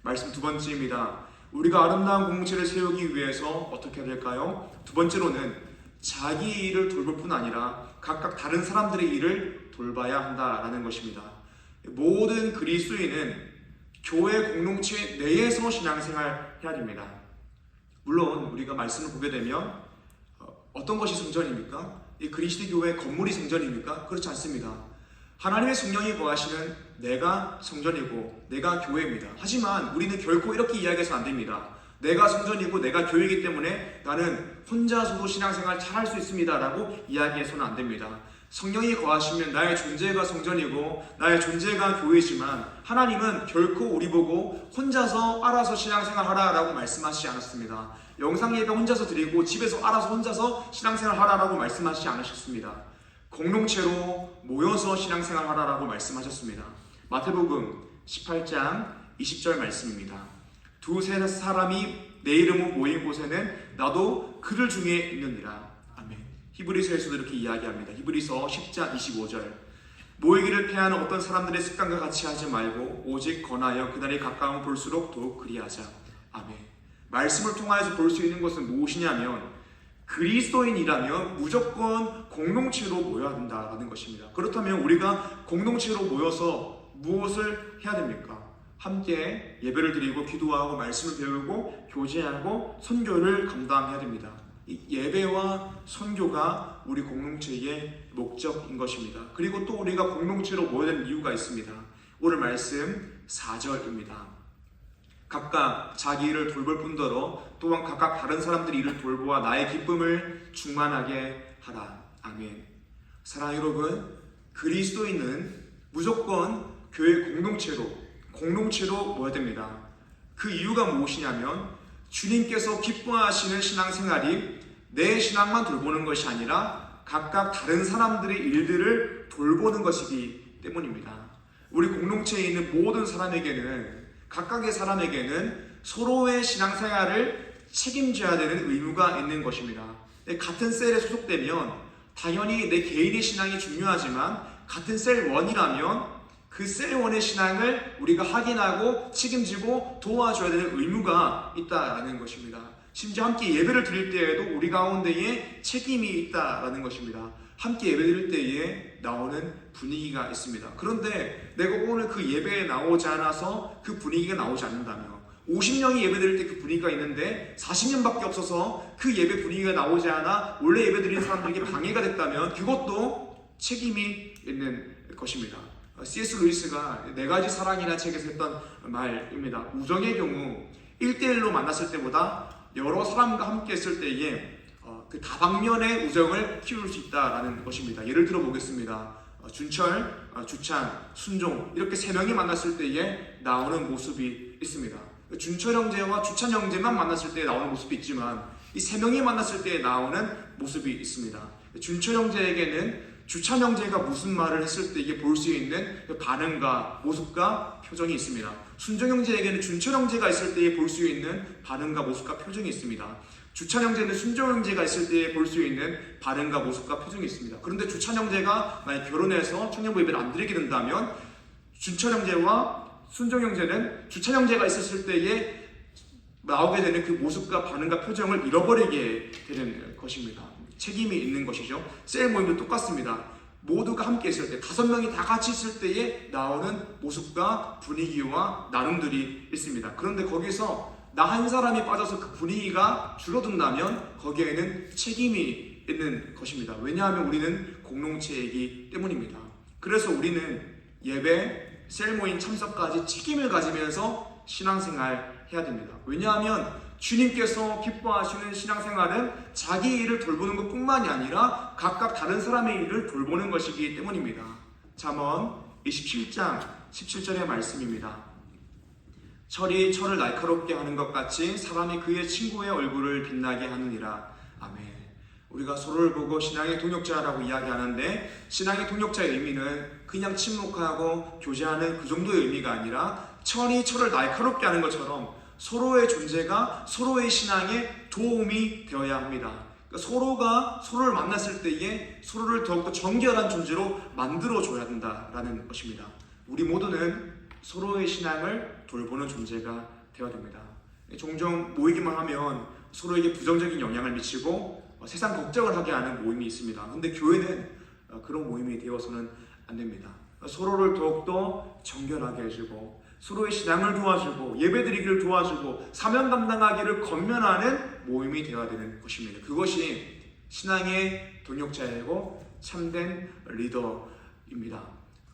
말씀 두 번째입니다. 우리가 아름다운 공동체를 세우기 위해서 어떻게 해야 될까요? 두 번째로는 자기 일을 돌볼 뿐 아니라 각각 다른 사람들의 일을 돌봐야 한다라는 것입니다. 모든 그리스도인은 교회 공동체 내에서 신앙생활 해야 됩니다. 물론 우리가 말씀을 보게 되면 어떤 것이 성전입니까? 이 그리스도 교회 건물이 성전입니까? 그렇지 않습니다. 하나님의 성령이 거하시는 내가 성전이고 내가 교회입니다. 하지만 우리는 결코 이렇게 이야기해서 안 됩니다. 내가 성전이고 내가 교회이기 때문에 나는 혼자서도 신앙생활 잘 할 수 있습니다 라고 이야기해서는 안 됩니다. 성령이 거하시면 나의 존재가 성전이고 나의 존재가 교회지만 하나님은 결코 우리 보고 혼자서 알아서 신앙생활 하라 라고 말씀하시지 않았습니다. 영상예배 혼자서 드리고 집에서 알아서 혼자서 신앙생활 하라 라고 말씀하시지 않으셨습니다. 공동체로 모여서 신앙생활 하라 라고 말씀하셨습니다. 마태복음 18장 20절 말씀입니다. 두세 사람이 내 이름으로 모인 곳에는 나도 그들 중에 있느니라. 아멘. 히브리서에서도 이렇게 이야기합니다. 히브리서 10장 25절. 모이기를 패하는 어떤 사람들의 습관과 같이 하지 말고 오직 권하여 그날이 가까운 볼수록 더욱 그리하자. 아멘. 말씀을 통하여서 볼 수 있는 것은 무엇이냐면 그리스도인이라면 무조건 공동체로 모여야 한다는 것입니다. 그렇다면 우리가 공동체로 모여서 무엇을 해야 됩니까? 함께 예배를 드리고 기도하고 말씀을 배우고 교제하고 선교를 감당해야 됩니다. 이 예배와 선교가 우리 공동체의 목적인 것입니다. 그리고 또 우리가 공동체로 모여야 되는 이유가 있습니다. 오늘 말씀 4절입니다. 각각 자기 일을 돌볼 뿐더러 또한 각각 다른 사람들의 일을 돌보아 나의 기쁨을 충만하게 하라. 아멘. 사랑하는 여러분, 그리스도인은 무조건 교회 공동체로 모여야 됩니다. 그 이유가 무엇이냐면 주님께서 기뻐하시는 신앙생활이 내 신앙만 돌보는 것이 아니라 각각 다른 사람들의 일들을 돌보는 것이기 때문입니다. 우리 공동체에 있는 모든 사람에게는 각각의 사람에게는 서로의 신앙생활을 책임져야 되는 의무가 있는 것입니다. 같은 셀에 소속되면 당연히 내 개인의 신앙이 중요하지만 같은 셀 1이라면 그 셀 1의 신앙을 우리가 확인하고 책임지고 도와줘야 되는 의무가 있다라는 것입니다. 심지어 함께 예배를 드릴 때에도 우리 가운데에 책임이 있다라는 것입니다. 함께 예배 드릴 때에 나오는 분위기가 있습니다. 그런데 내가 오늘 그 예배에 나오지 않아서 그 분위기가 나오지 않는다면 50명이 예배 드릴 때 그 분위기가 있는데 40명밖에 없어서 그 예배 분위기가 나오지 않아 원래 예배 드리는 사람들에게 방해가 됐다면 그것도 책임이 있는 것입니다. C.S. 루이스가 4가지 사랑이라는 책에서 했던 말입니다. 우정의 경우 1대1로 만났을 때보다 여러 사람과 함께 했을 때에 그 다방면의 우정을 키울 수 있다는 것입니다. 예를 들어 보겠습니다. 준철, 주찬, 순종 이렇게 3명이 만났을 때에 나오는 모습이 있습니다. 준철 형제와 주찬 형제만 만났을 때 나오는 모습이 있지만 이 3명이 만났을 때 나오는 모습이 있습니다. 준철 형제에게는 주찬 형제가 무슨 말을 했을 때 이게 볼 수 있는 반응과 모습과 표정이 있습니다. 순종 형제에게는 준철 형제가 있을 때에 볼 수 있는 반응과 모습과 표정이 있습니다. 주찬 형제는 순종 형제가 있을 때에 볼 수 있는 반응과 모습과 표정이 있습니다. 그런데 주찬 형제가 만약 결혼해서 청년부 예배를 안 드리게 된다면 준철 형제와 순종 형제는 주찬 형제가 있었을 때에 나오게 되는 그 모습과 반응과 표정을 잃어버리게 되는 것입니다. 책임이 있는 것이죠. 셀 모임도 똑같습니다. 모두가 함께 있을 때, 5명이 다 같이 있을 때에 나오는 모습과 분위기와 나눔들이 있습니다. 그런데 거기서 나 한 사람이 빠져서 그 분위기가 줄어든다면 거기에는 책임이 있는 것입니다. 왜냐하면 우리는 공동체이기 때문입니다. 그래서 우리는 예배, 셀 모임 참석까지 책임을 가지면서 신앙생활 해야 됩니다. 왜냐하면 주님께서 기뻐하시는 신앙생활은 자기 일을 돌보는 것뿐만이 아니라 각각 다른 사람의 일을 돌보는 것이기 때문입니다. 잠언 27장 17절의 말씀입니다. 철이 철을 날카롭게 하는 것 같이 사람이 그의 친구의 얼굴을 빛나게 하느니라. 아멘. 우리가 서로를 보고 신앙의 동역자라고 이야기하는데, 신앙의 동역자의 의미는 그냥 침묵하고 교제하는 그 정도의 의미가 아니라 철이 철을 날카롭게 하는 것처럼 서로의 존재가 서로의 신앙에 도움이 되어야 합니다. 그러니까 서로가 서로를 만났을 때에 서로를 더욱더 정결한 존재로 만들어줘야 된다라는 것입니다. 우리 모두는 서로의 신앙을 돌보는 존재가 되어야 됩니다. 종종 모이기만 하면 서로에게 부정적인 영향을 미치고 세상 걱정을 하게 하는 모임이 있습니다. 근데 교회는 그런 모임이 되어서는 안 됩니다. 서로를 더욱더 정결하게 해주고 서로의 신앙을 도와주고 예배드리기를 도와주고 사명 감당하기를 권면하는 모임이 되어야 되는 것입니다. 그것이 신앙의 동역자이고 참된 리더입니다.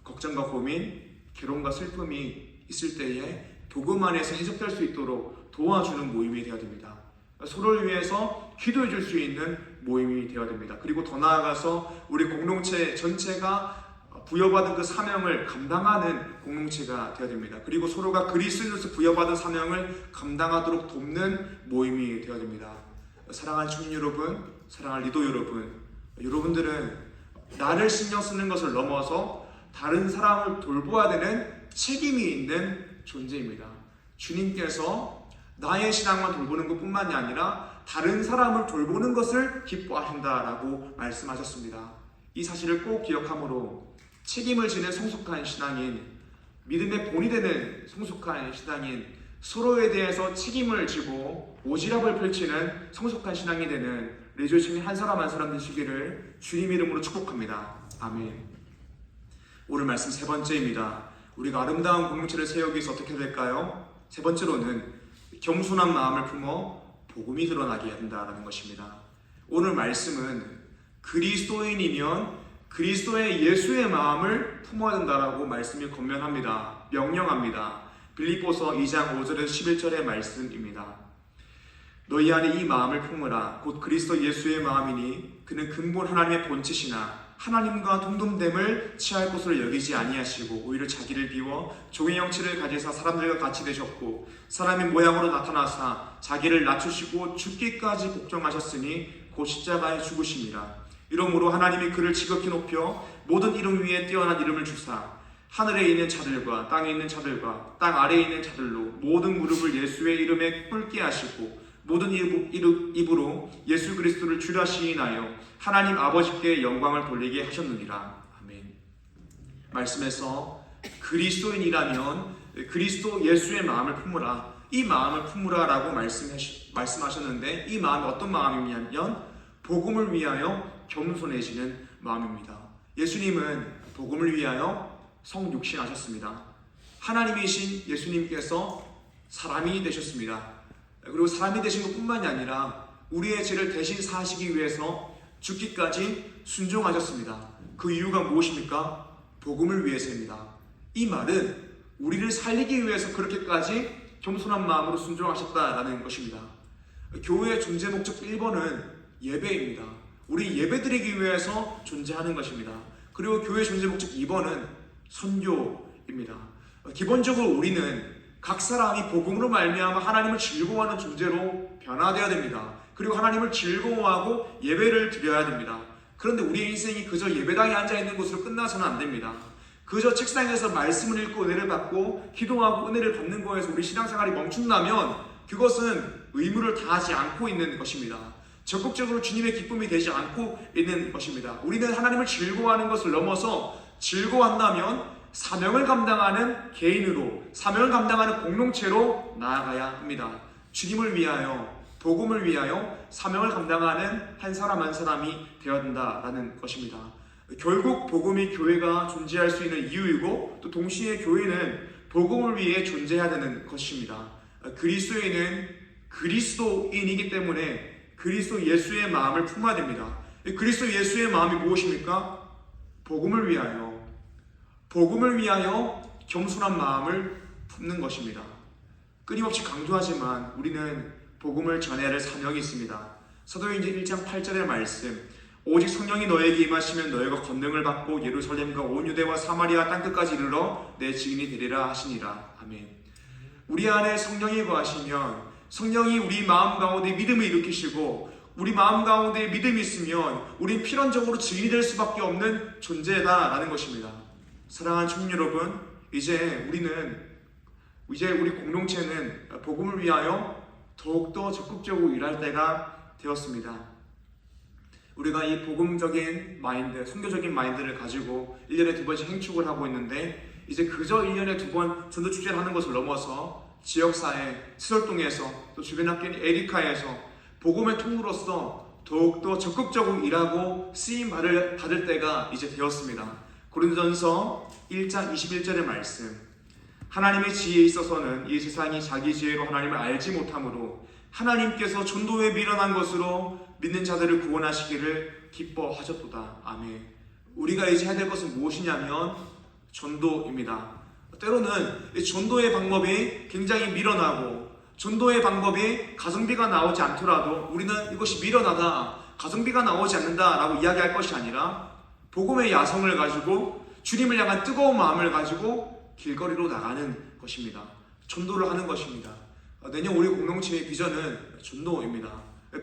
걱정과 고민, 괴로움과 슬픔이 있을 때에 복음 안에서 해석될 수 있도록 도와주는 모임이 되어야 됩니다. 서로를 위해서 기도해 줄 수 있는 모임이 되어야 됩니다. 그리고 더 나아가서 우리 공동체 전체가 부여받은 그 사명을 감당하는 공동체가 되어야 됩니다. 그리고 서로가 그리스도인으로서 부여받은 사명을 감당하도록 돕는 모임이 되어야 됩니다. 사랑하는 청년 여러분, 사랑하는 리더 여러분, 여러분들은 나를 신경 쓰는 것을 넘어서 다른 사람을 돌보아야 되는 책임이 있는 존재입니다. 주님께서 나의 신앙만 돌보는 것뿐만이 아니라 다른 사람을 돌보는 것을 기뻐하신다라고 말씀하셨습니다. 이 사실을 꼭 기억함으로 책임을 지는 성숙한 신앙인, 믿음의 본이 되는 성숙한 신앙인, 서로에 대해서 책임을 지고 오지랖을 펼치는 성숙한 신앙이 되는 리조의 청년 한 사람 한 사람 되시기를 주님 이름으로 축복합니다. 아멘. 오늘 말씀 세 번째입니다. 우리가 아름다운 공동체를 세우기 위해서 어떻게 될까요? 세 번째로는 겸손한 마음을 품어 복음이 드러나게 한다는 것입니다. 오늘 말씀은 그리스도인이면 그리스도의 예수의 마음을 품어야 된다라고 말씀이 권면합니다. 명령합니다. 빌립보서 2장 5절에서 11절의 말씀입니다. 너희 안에 이 마음을 품으라. 곧 그리스도 예수의 마음이니 그는 근본 하나님의 본체시나 하나님과 동등됨을 취할 것으로 여기지 아니하시고 오히려 자기를 비워 종의 형체를 가지사 사람들과 같이 되셨고 사람의 모양으로 나타나사 자기를 낮추시고 죽기까지 복종하셨으니 곧 십자가에 죽으심이라. 이러므로 하나님이 그를 지극히 높여 모든 이름 위에 뛰어난 이름을 주사 하늘에 있는 자들과 땅에 있는 자들과 땅 아래에 있는 자들로 모든 무릎을 예수의 이름에 꿇게 하시고 모든 입으로 예수 그리스도를 주라 시인하여 하나님 아버지께 영광을 돌리게 하셨느니라. 아멘. 말씀에서 그리스도인이라면 그리스도 예수의 마음을 품으라, 이 마음을 품으라 라고 말씀하셨는데 이 마음이 어떤 마음이냐면 복음을 위하여 겸손해지는 마음입니다. 예수님은 복음을 위하여 성육신하셨습니다. 하나님이신 예수님께서 사람이 되셨습니다. 그리고 사람이 되신 것뿐만이 아니라 우리의 죄를 대신 사시기 위해서 죽기까지 순종하셨습니다. 그 이유가 무엇입니까? 복음을 위해서입니다. 이 말은 우리를 살리기 위해서 그렇게까지 겸손한 마음으로 순종하셨다라는 것입니다. 교회의 존재 목적 1번은 예배입니다. 우리 예배드리기 위해서 존재하는 것입니다. 그리고 교회의 존재 목적 2번은 선교입니다. 기본적으로 우리는 각 사람이 복음으로 말미암아 하나님을 즐거워하는 존재로 변화되어야 됩니다. 그리고 하나님을 즐거워하고 예배를 드려야 됩니다. 그런데 우리의 인생이 그저 예배당에 앉아있는 곳으로 끝나서는 안 됩니다. 그저 책상에서 말씀을 읽고 은혜를 받고 기도하고 은혜를 받는 거에서 우리 신앙생활이 멈춘다면 그것은 의무를 다하지 않고 있는 것입니다. 적극적으로 주님의 기쁨이 되지 않고 있는 것입니다. 우리는 하나님을 즐거워하는 것을 넘어서 즐거워한다면 사명을 감당하는 개인으로, 사명을 감당하는 공동체로 나아가야 합니다. 주님을 위하여, 복음을 위하여 사명을 감당하는 한 사람 한 사람이 되어야 된다라는 것입니다. 결국 복음이 교회가 존재할 수 있는 이유이고 또 동시에 교회는 복음을 위해 존재해야 되는 것입니다. 그리스도인은 그리스도인이기 때문에 그리스도 예수의 마음을 품어야 됩니다. 그리스도 예수의 마음이 무엇입니까? 복음을 위하여 겸손한 마음을 품는 것입니다. 끊임없이 강조하지만 우리는 복음을 전해야 할 사명이 있습니다. 사도행전 1장 8절의 말씀, 오직 성령이 너에게 임하시면 너희가 권능을 받고 예루살렘과 온 유대와 사마리아 땅끝까지 이르러 내 증인이 되리라 하시니라. 아멘. 우리 안에 성령이 거하시면 성령이 우리 마음 가운데 믿음을 일으키시고 우리 마음 가운데 믿음이 있으면 우린 필연적으로 증인이 될 수밖에 없는 존재다라는 것입니다. 사랑하는 청년 여러분, 이제 우리 공동체는 복음을 위하여 더욱더 적극적으로 일할 때가 되었습니다. 우리가 이 복음적인 마인드, 선교적인 마인드를 가지고 1년에 2번씩 행축을 하고 있는데 이제 그저 1년에 2번 전도축제를 하는 것을 넘어서 지역사회, 스설동에서 또 주변 학교인 에리카에서 복음의 통로로서 더욱더 적극적으로 일하고 쓰임받을 때가 이제 되었습니다. 고린도전서 1장 21절의 말씀, 하나님의 지혜에 있어서는 이 세상이 자기 지혜로 하나님을 알지 못하므로 하나님께서 전도에 미련한 것으로 믿는 자들을 구원하시기를 기뻐하셨도다. 아멘. 우리가 이제 해야 될 것은 무엇이냐면 전도입니다. 때로는 이 전도의 방법이 굉장히 미련하고 전도의 방법이 가성비가 나오지 않더라도 우리는 이것이 미련하다, 가성비가 나오지 않는다라고 이야기할 것이 아니라 복음의 야성을 가지고 주님을 향한 뜨거운 마음을 가지고 길거리로 나가는 것입니다. 전도를 하는 것입니다. 내년 우리 공동체의 비전은 전도입니다.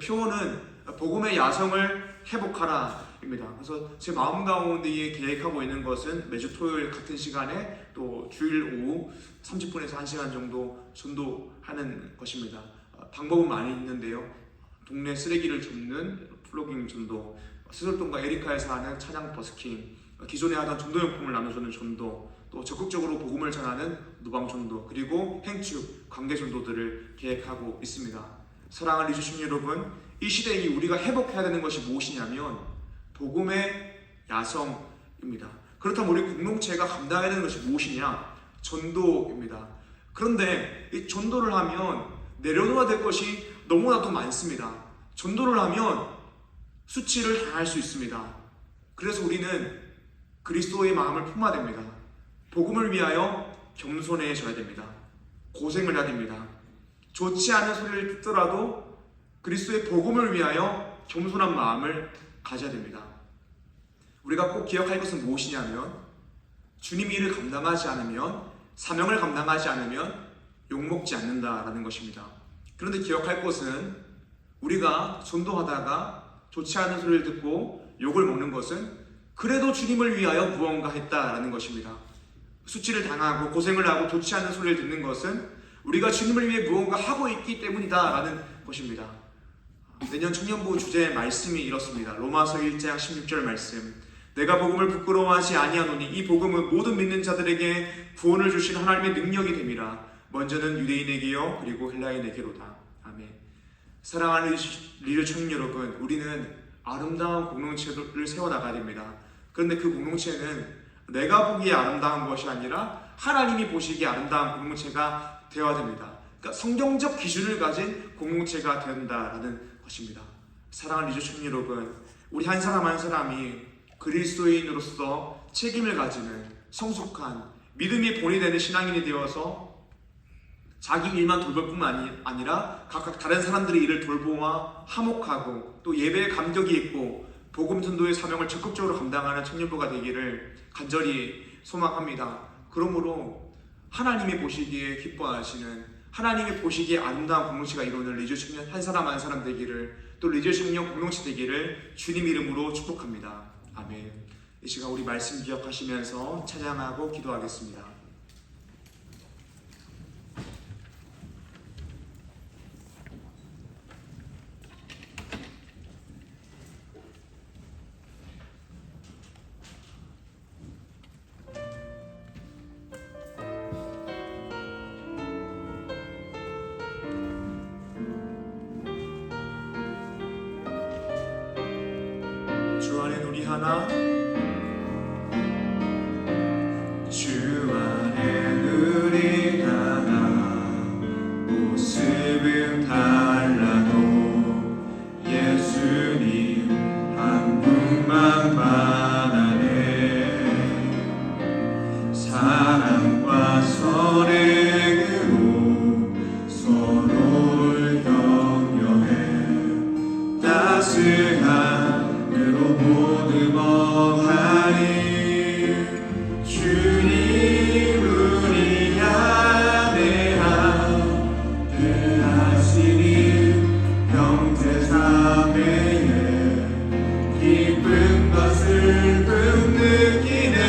표어는 복음의 야성을 회복하라입니다. 그래서 제 마음 가운데 계획하고 있는 것은 매주 토요일 같은 시간에 또 주일 오후 30분에서 1시간 정도 전도하는 것입니다. 방법은 많이 있는데요. 동네 쓰레기를 줍는 플로깅 전도, 스설동과 에리카에서 하는 찬양 버스킹, 기존에 하던 전도용품을 나눠주는 전도, 또 적극적으로 복음을 전하는 누방 전도, 그리고 행축, 관계 전도들을 계획하고 있습니다. 사랑하는 리주신 여러분, 이 시대에 우리가 회복해야 되는 것이 무엇이냐면 복음의 야성입니다. 그렇다면 우리 공동체가 감당해야 되는 것이 무엇이냐? 전도입니다. 그런데 이 전도를 하면 내려놓아야 될 것이 너무나도 많습니다. 전도를 하면 수치를 당할 수 있습니다. 그래서 우리는 그리스도의 마음을 품어야 됩니다. 복음을 위하여 겸손해져야 됩니다. 고생을 해야 됩니다. 좋지 않은 소리를 듣더라도 그리스도의 복음을 위하여 겸손한 마음을 가져야 됩니다. 우리가 꼭 기억할 것은 무엇이냐면 주님이 이를 감당하지 않으면, 사명을 감당하지 않으면 욕먹지 않는다라는 것입니다. 그런데 기억할 것은 우리가 전도하다가 좋지 않은 소리를 듣고 욕을 먹는 것은 그래도 주님을 위하여 무언가 했다라는 것입니다. 수치를 당하고 고생을 하고 좋지 않은 소리를 듣는 것은 우리가 주님을 위해 무언가 하고 있기 때문이다라는 것입니다. 내년 청년부 주제의 말씀이 이렇습니다. 로마서 1장 16절 말씀, 내가 복음을 부끄러워하지 아니하노니 이 복음은 모든 믿는 자들에게 구원을 주신 하나님의 능력이 됨이라. 먼저는 유대인에게요 그리고 헬라인에게로다. 아멘. 사랑하는 리더 청년 여러분, 우리는 아름다운 공동체를 세워나가야 됩니다. 그런데 그 공동체는 내가 보기에 아름다운 것이 아니라 하나님이 보시기에 아름다운 공동체가 되어야 됩니다. 그러니까 성경적 기준을 가진 공동체가 된다라는 것입니다. 사랑하는 리더 청년 여러분, 우리 한 사람 한 사람이 그리스도인으로서 책임을 가지는 성숙한 믿음이 본이 되는 신앙인이 되어서 자기 일만 돌볼 뿐만 아니라 각각 다른 사람들의 일을 돌보아 화목하고 또 예배에 감격이 있고 복음 전도의 사명을 적극적으로 감당하는 청년부가 되기를 간절히 소망합니다. 그러므로 하나님이 보시기에 기뻐하시는, 하나님이 보시기에 아름다운 공동체가 이루는 리즈 청년 한 사람 한 사람 되기를, 또 리즈 청년 공동체 되기를 주님 이름으로 축복합니다. 아멘. 이 시간 우리 말씀 기억하시면서 찬양하고 기도하겠습니다. 하나 주 안에 눈이 하나 모습은 달라도 예수님 한 분만 바라네 사랑과 선행으로 서로를 격려해 따스함으로 보듬어가니 주님 우리 안에 함께하시니 형제자매의 기쁨과 슬픔 느끼네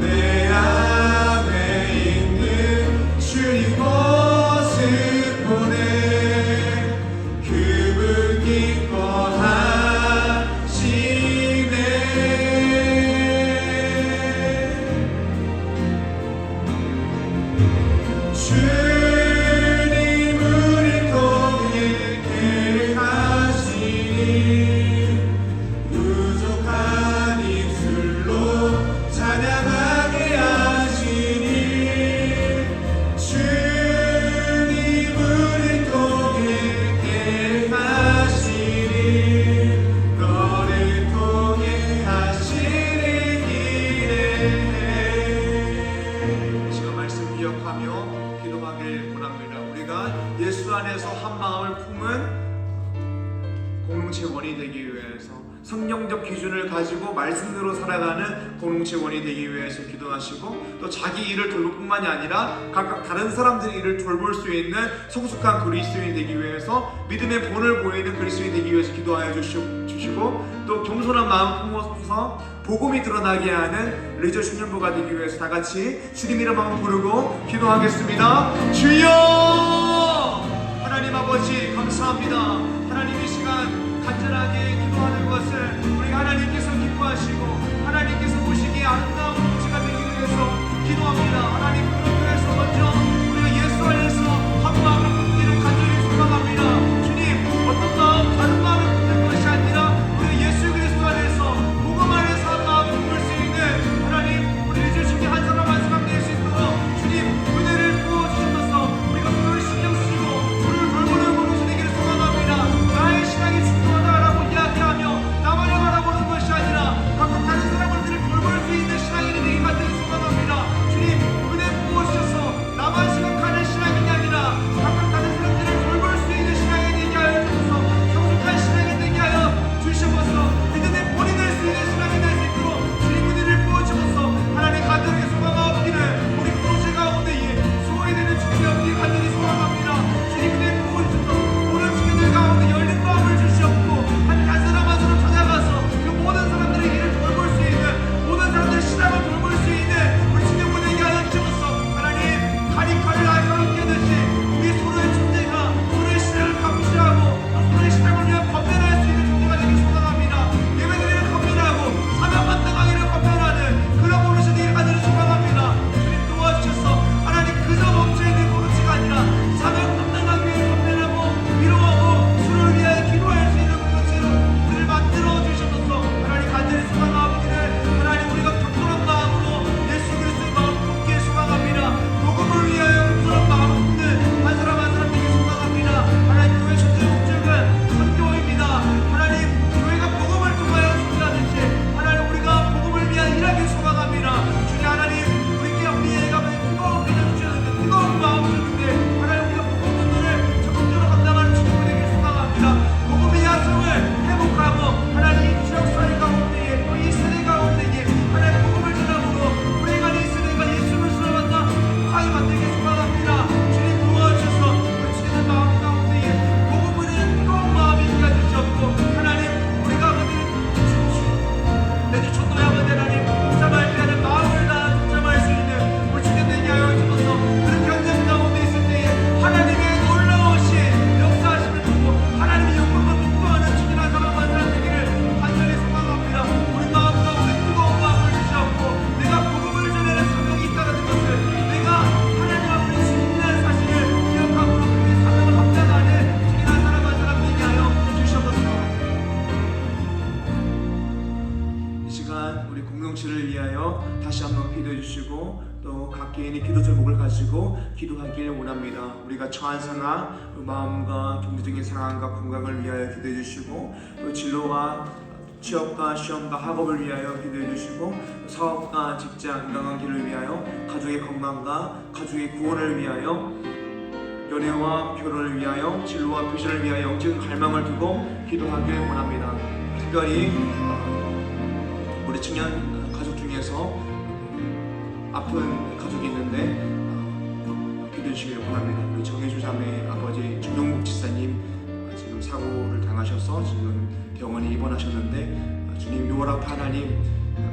내 안에 있는 주님 모습 보네 그분 기뻐하시네 주님 우리 통해 계하시니 부족한 입술로 찬양하게 하시니 주님 우리 통해 계하시니 너를 통해 하시는 길에 시간 말씀 기억하며 기도하길 원합니다. 우리가 예수 안에서 한 마음을 품은 공동체원이 되기 위해서 성경적 기준을 가지고 말씀대로 살아가는 공동체원이 되기 위해서 기도하시고 또 자기 일을 돌볼 뿐만이 아니라 각각 다른 사람들의 일을 돌볼 수 있는 성숙한 그리스도인이 되기 위해서 믿음의 본을 보이는 그리스도인이 되기 위해서 기도하여 주시고 또 겸손한 마음 품어서 복음이 드러나게 하는 리저 청년부가 되기 위해서 다 같이 주님 이름 한번 부르고 기도하겠습니다. 주여 하나님 아버지 감사합니다. 하나님 이 시간 간절하게 기도하는 것을 우리가 하나님께서 기뻐하시고 하나님께서 보시기에 아름다운 공동체가 되기 위해서 기도합니다. 하나님 그래서 먼저 우리가 예수 안에서 한 마음을 품기를 간절히 소망합니다. 주님 어떤 마음 다른 마음을 품는 것이 아니라 우리가 예수 그리스도 안에서 복음 안에서 한 마음을 품을 수 있는 하나님 우리 주 중에 한 사람 한 사람 될 수 있도록 주님 은혜를 부어주셔서 우리가 그를 신경 쓰고 그를 돌보는 공동체 되기를 소망합니다. 나의 신앙이 중요하다라고 이야기하며 나만의 시간 우리 공동체를 위하여 다시 한번 기도해 주시고 또 각 개인이 기도 제목을 가지고 기도하길 원합니다. 우리가 처한 상황, 마음과 경제적인 상황과 건강을 위하여 기도해 주시고 또 진로와 취업과 시험과 학업을 위하여 기도해 주시고 사업과 직장, 인간관계를 위하여 가족의 건강과 가족의 구원을 위하여 연애와 결혼을 위하여 진로와 비전을 위하여 영적인 갈망을 두고 기도하길 원합니다. 특별히 우리 청년 가족 중에서 아픈 가족이 있는데 기도해 주시길 원합니다. 우리 정혜주 자매 아버지 정용국 지사님 지금 사고를 당하셔서 지금 병원에 입원하셨는데 주님 요랍 하나님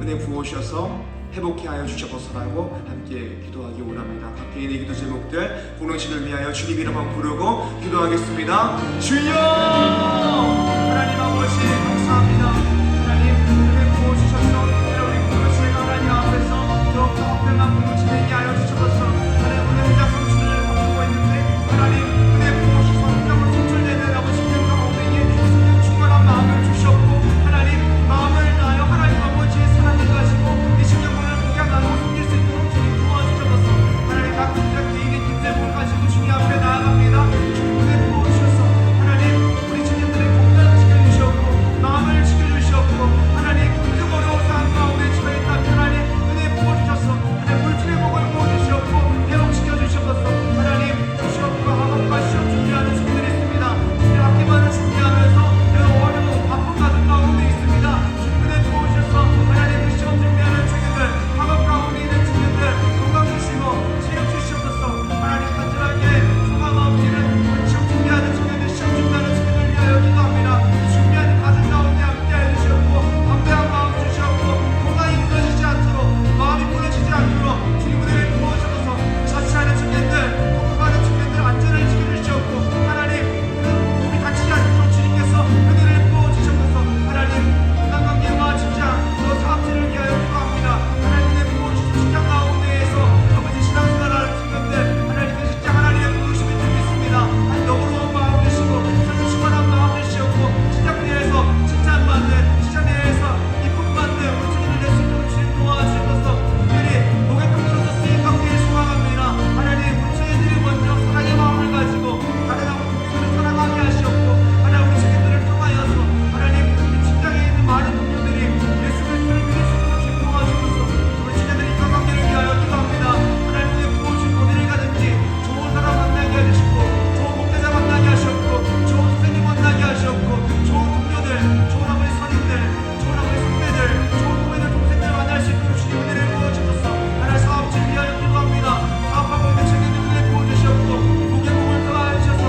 은혜 부어주셔서 회복케 하여 주셔서라고 함께 기도하기 원합니다. 각 개인의 기도 제목들 공동체를 위하여 주님 이름 한번 부르고 기도하겠습니다. 주여 하나님 아버지 감사합니다. 하나님 은혜 부어주셔서 우리 공동체가 하나님 앞에서 더욱더 확장한 공동체 되게 하여 주셔서 하나님 오늘 혼자 성취를 앞두고 있는데 하나님 은혜 부어주셔서 혼자로 성출되는 아버지 기름 가운데에 성령 충만한 마음을 주셨고 하나님 마음을 다하여 하나님 아버지의 사랑을 가지고 이 신령을 나누고 섬길 수 있도록 주님 도와주셔서 하나님 각 개인의 기대를 가지고 주님 앞에 나아갑니다. 주님 은혜 부어주셔서 하나님 우리 주님들의 건강을 지켜주셨고 마음을 지켜주셨고 하나님 그 어려운 상황 가운데 처해 있다면 하나님 은혜 부어주셔서 하나님 물질의 복을 부어주셨고 회복시켜주셔서 하나님 시험과 학업과 시험 준비하는 주님들이 있습니다. 주님 학기만을 준비하면서 여러 어려운 바쁜 가정 가운데 있습니다. 주님 은혜 부어주셔서 하나님 그 시험 준비하는 주님들 학업 가운데 있는 주님들 건강 주시고 체력 주시옵소서. 하나님 간절하게 소망 없이는 시험 준비하는 주님들 시험 준비하는 주님들 위하여 기도합니다. 준비하는 가정 가운데 함께하여 주시옵고 담대한 마음 주시옵고 건강이 무너지지 않도록 마음이 무너지지 않도록 주님 은혜를 부어주셔서 자취하는 주님들 공부하는 주님들 안전을 지켜주시옵고 하나님 그 몸이 다치지 않도록 주님께서 은혜를 부어주셔서 하나님 인간관계와 직장 또 사업체를 위하여 기도합니다. 하나님 은혜 부어주시고 직장 가운데에서 아버지 신앙생활하는 주님들 하나님 그 직장 하나님의 부르심을 드리겠습니다. 하나님 너그러운 마음 주시고 성령 충만한 마음 주시옵고 직장 내에서 칭찬받는 직장 내에서 이쁨받는 우리 주님을 낼 수 있도록 주님 도와주셔서 특별히 고객분들로서 쓰임 받기를 소망합니다. 하나님 우리 주님들이 먼저 사랑의 마음을 가지고 다른 분들을 사랑하게 하시옵고 하나님 우리 주님들을 통하여서 하나님 이 직장에 있는 많은 분들이 예수 그리스도를 믿을 수 있도록 주님 도와주셔서 우리 주님들의 인간관계를 위하여 기도합니다. 하나님 은혜 부어주시고 어디를 가든지 좋은 사람 만나게 해주시고 좋은 목회자 만나게 하셨고 좋은 선생님 만나게 하셨고 좋은 동료들 좋은 아버지 선임들 좋은 아버지 선배들 좋은 후배들 동생들 만날 수 있도록 주님 은혜를 부어주셔서 하나님 사업체를 위하여 기도합니다. 사업하고 있는 친구들 은혜 부어주셨고 목의 복을 더하여주셔서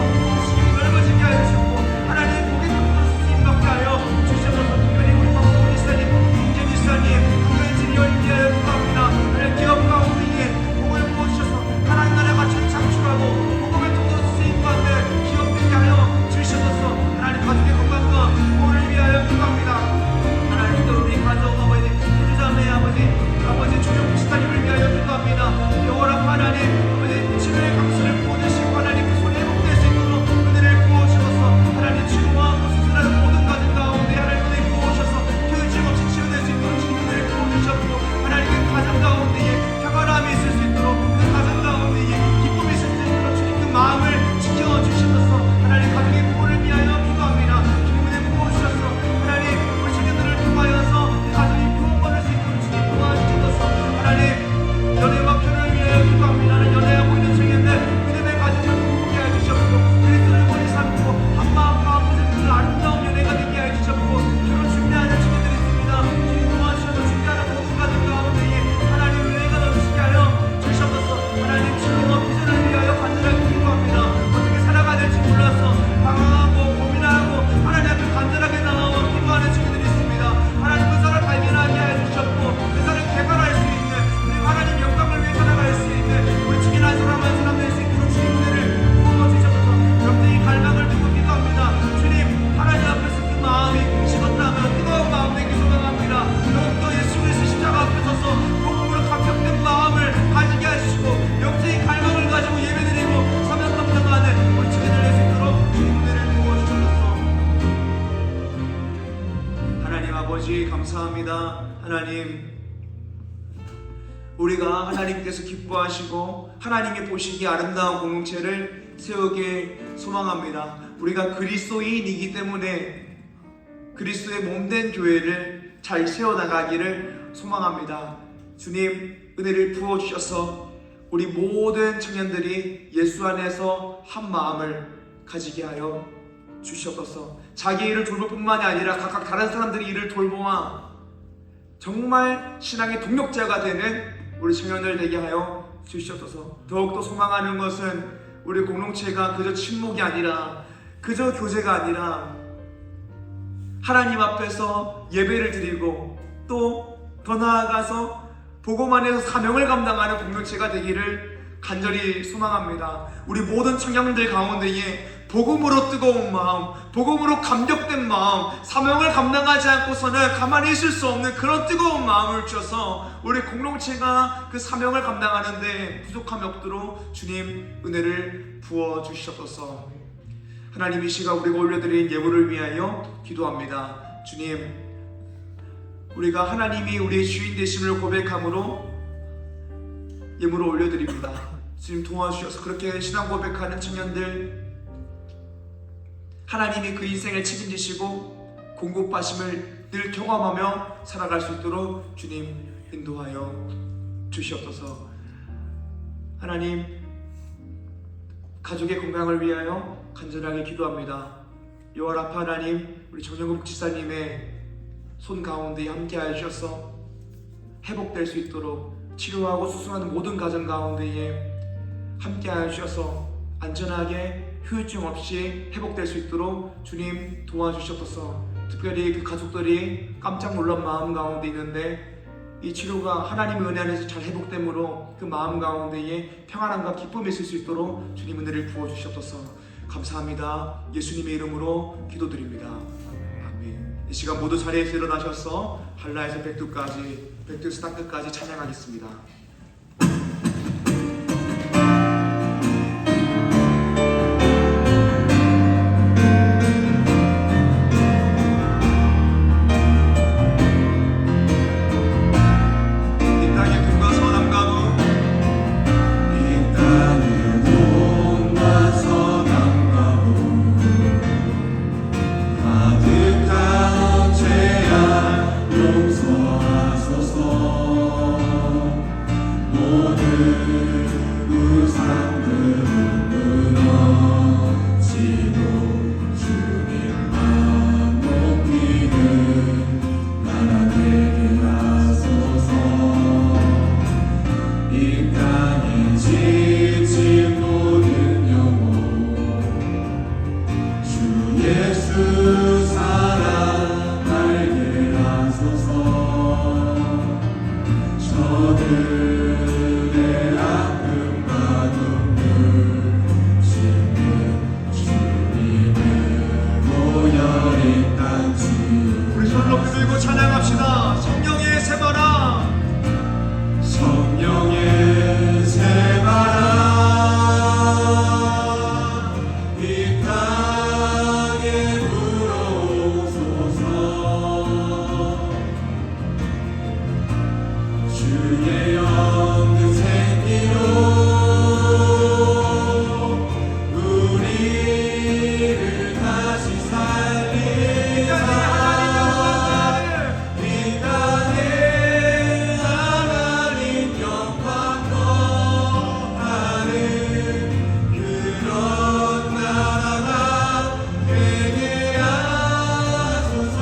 시경이 넓어지게 하여 주셨고 하나님 목의 복을 쓰임받게 하여 주셔서 특별히 우리 박성훈 지사님 김재 지사님 교회 진리를 위하여 기도합니다. 하나님 기업 가운데에 복을 부어주셔서 하나님 나라가 창출하고 복음의 통로로 쓰임받는 기업 되게 하여 주셔서 하나님 가족의 건강과 구원을 위하여 기도합니다. 하나님 또 우리 가족 아버지 주자매 아버지 조용 지사님을 위하여 기도합니다. 영원한 하나님 아버지 치료의 강수를 부어주시고 하나님 그 손에 회복될 수 있도록 은혜를 부어주셔서 하나님 치료와 수술하는 모든 가정 가운데 하나님 은혜 부어주셔서 교육직 없이 치료될 수 있도록 주님 은혜를 부어주셨고 하나님 그 가정 가운데에 평안함이 있을 수 있도록 그 가정 가운데에 기쁨이 있을 수 있도록 주님 그 마음을 지켜주셔서 하나님 가정의 구원을 위하여 기도합니다. 주님 은혜 부어주셔서 하나님 우리 청년들을 통하여서 가정이 구원받을 수 있도록 주님 도와주셔서 하나님 연애와 결혼을 위하여 기도합니다. 하나님 연애하고 있는 청년들 믿음의 가정을 부르게 해주셨고 그리스도를 본이 삼고 한마음과 아버지들 아름다운 연애가 되게 해주셨고 결혼 준비하는 청년들이 있습니다. 주님 도와주셔서 준비하는 모든 가정 가운데에 하나님 은혜가 넘치게 하여 주셔서 하나님 진로와 비전을 위하여 간절하게 기도합니다. 어떻게 살아가야 될지 몰라서 방황하고 고민하고 하나님 앞에 간절하게 나와 기도하는 친구들이 있습니다. 하나님 그 사람 발견하게 해주셨고 그 사람 개발할 수 있는 우리 하나님 영광을 위해 살아갈 수 있는 우리 주인 한 사람 한 사람 될 수 있도록 주님 은혜를 부어주셔서 영적인 갈망을 두고 기도합니다. 주님 하나님 앞에서 그 마음이 식었다면 뜨거운 마음 되기 소망합니다. 더욱더 예수 그리스도 십자가 앞에 서서 복음으로 감격된 마음을 가지게 하시고 영적인 갈망을 가지고 예배드리고 사명 감당하는 우리 주인을 낼 수 있도록 주님 은혜를 부어주셔서 하나님 아버지 감사합니다. 하나님, 우리가 하나님께서 기뻐하시고 하나님이 보시기에 아름다운 공동체를 세우길 소망합니다. 우리가 그리스도인이기 때문에 그리스도의 몸된 교회를 잘 세워나가기를 소망합니다. 주님, 은혜를 부어주셔서 우리 모든 청년들이 예수 안에서 한 마음을 가지게 하여 주시옵소서. 자기 일을 돌볼 뿐만이 아니라 각각 다른 사람들의 일을 돌보아 정말 신앙의 동력자가 되는 우리 청년들 되게 하여 주시옵소서. 더욱더 소망하는 것은 우리 공동체가 그저 침묵이 아니라, 그저 교제가 아니라 하나님 앞에서 예배를 드리고 또 더 나아가서 복음 안에서 사명을 감당하는 공동체가 되기를 간절히 소망합니다. 우리 모든 청년들 가운데에 복음으로 뜨거운 마음, 복음으로 감격된 마음, 사명을 감당하지 않고서는 가만히 있을 수 없는 그런 뜨거운 마음을 주셔서 우리 공동체가 그 사명을 감당하는데 부족함이 없도록 주님 은혜를 부어 주시옵소서. 하나님, 이 시간 우리가 올려드린 예물을 위하여 기도합니다. 주님, 우리가 하나님이 우리의 주인 되심을 고백함으로 예물을 올려드립니다. 주님 도와주셔서 그렇게 신앙 고백하는 청년들, 하나님이 그 인생을 책임지시고 공급하심을 늘 경험하며 살아갈 수 있도록 주님 인도하여 주시옵소서. 하나님, 가족의 건강을 위하여 간절하게 기도합니다. 여호와라파 하나님, 우리 정영국 목지사님의 손 가운데 함께하여 주셔서 회복될 수 있도록, 치료하고 수술하는 모든 가정 가운데에 함께하여 주셔서 안전하게 후유증 없이 회복될 수 있도록 주님 도와주시옵소서. 특별히 그 가족들이 깜짝 놀란 마음 가운데 있는데 이 치료가 하나님의 은혜 안에서 잘 회복됨으로 그 마음 가운데에 평안함과 기쁨이 있을 수 있도록 주님 은혜를 부어주시옵소서. 감사합니다. 예수님의 이름으로 기도드립니다. 아멘. 이 시간 모두 자리에서 일어나셔서 한라에서 백두에서 땅끝까지 찬양하겠습니다. 우리 손을 높이 들고 찬양합시다. 성령의 새바람, 성령의 새바람 이 땅에 불어오소서. 주의 영그 생기로 우리를 다시 살리사. 이 땅에 하나님 영광 거하는 그런 나라가 되게 하소서.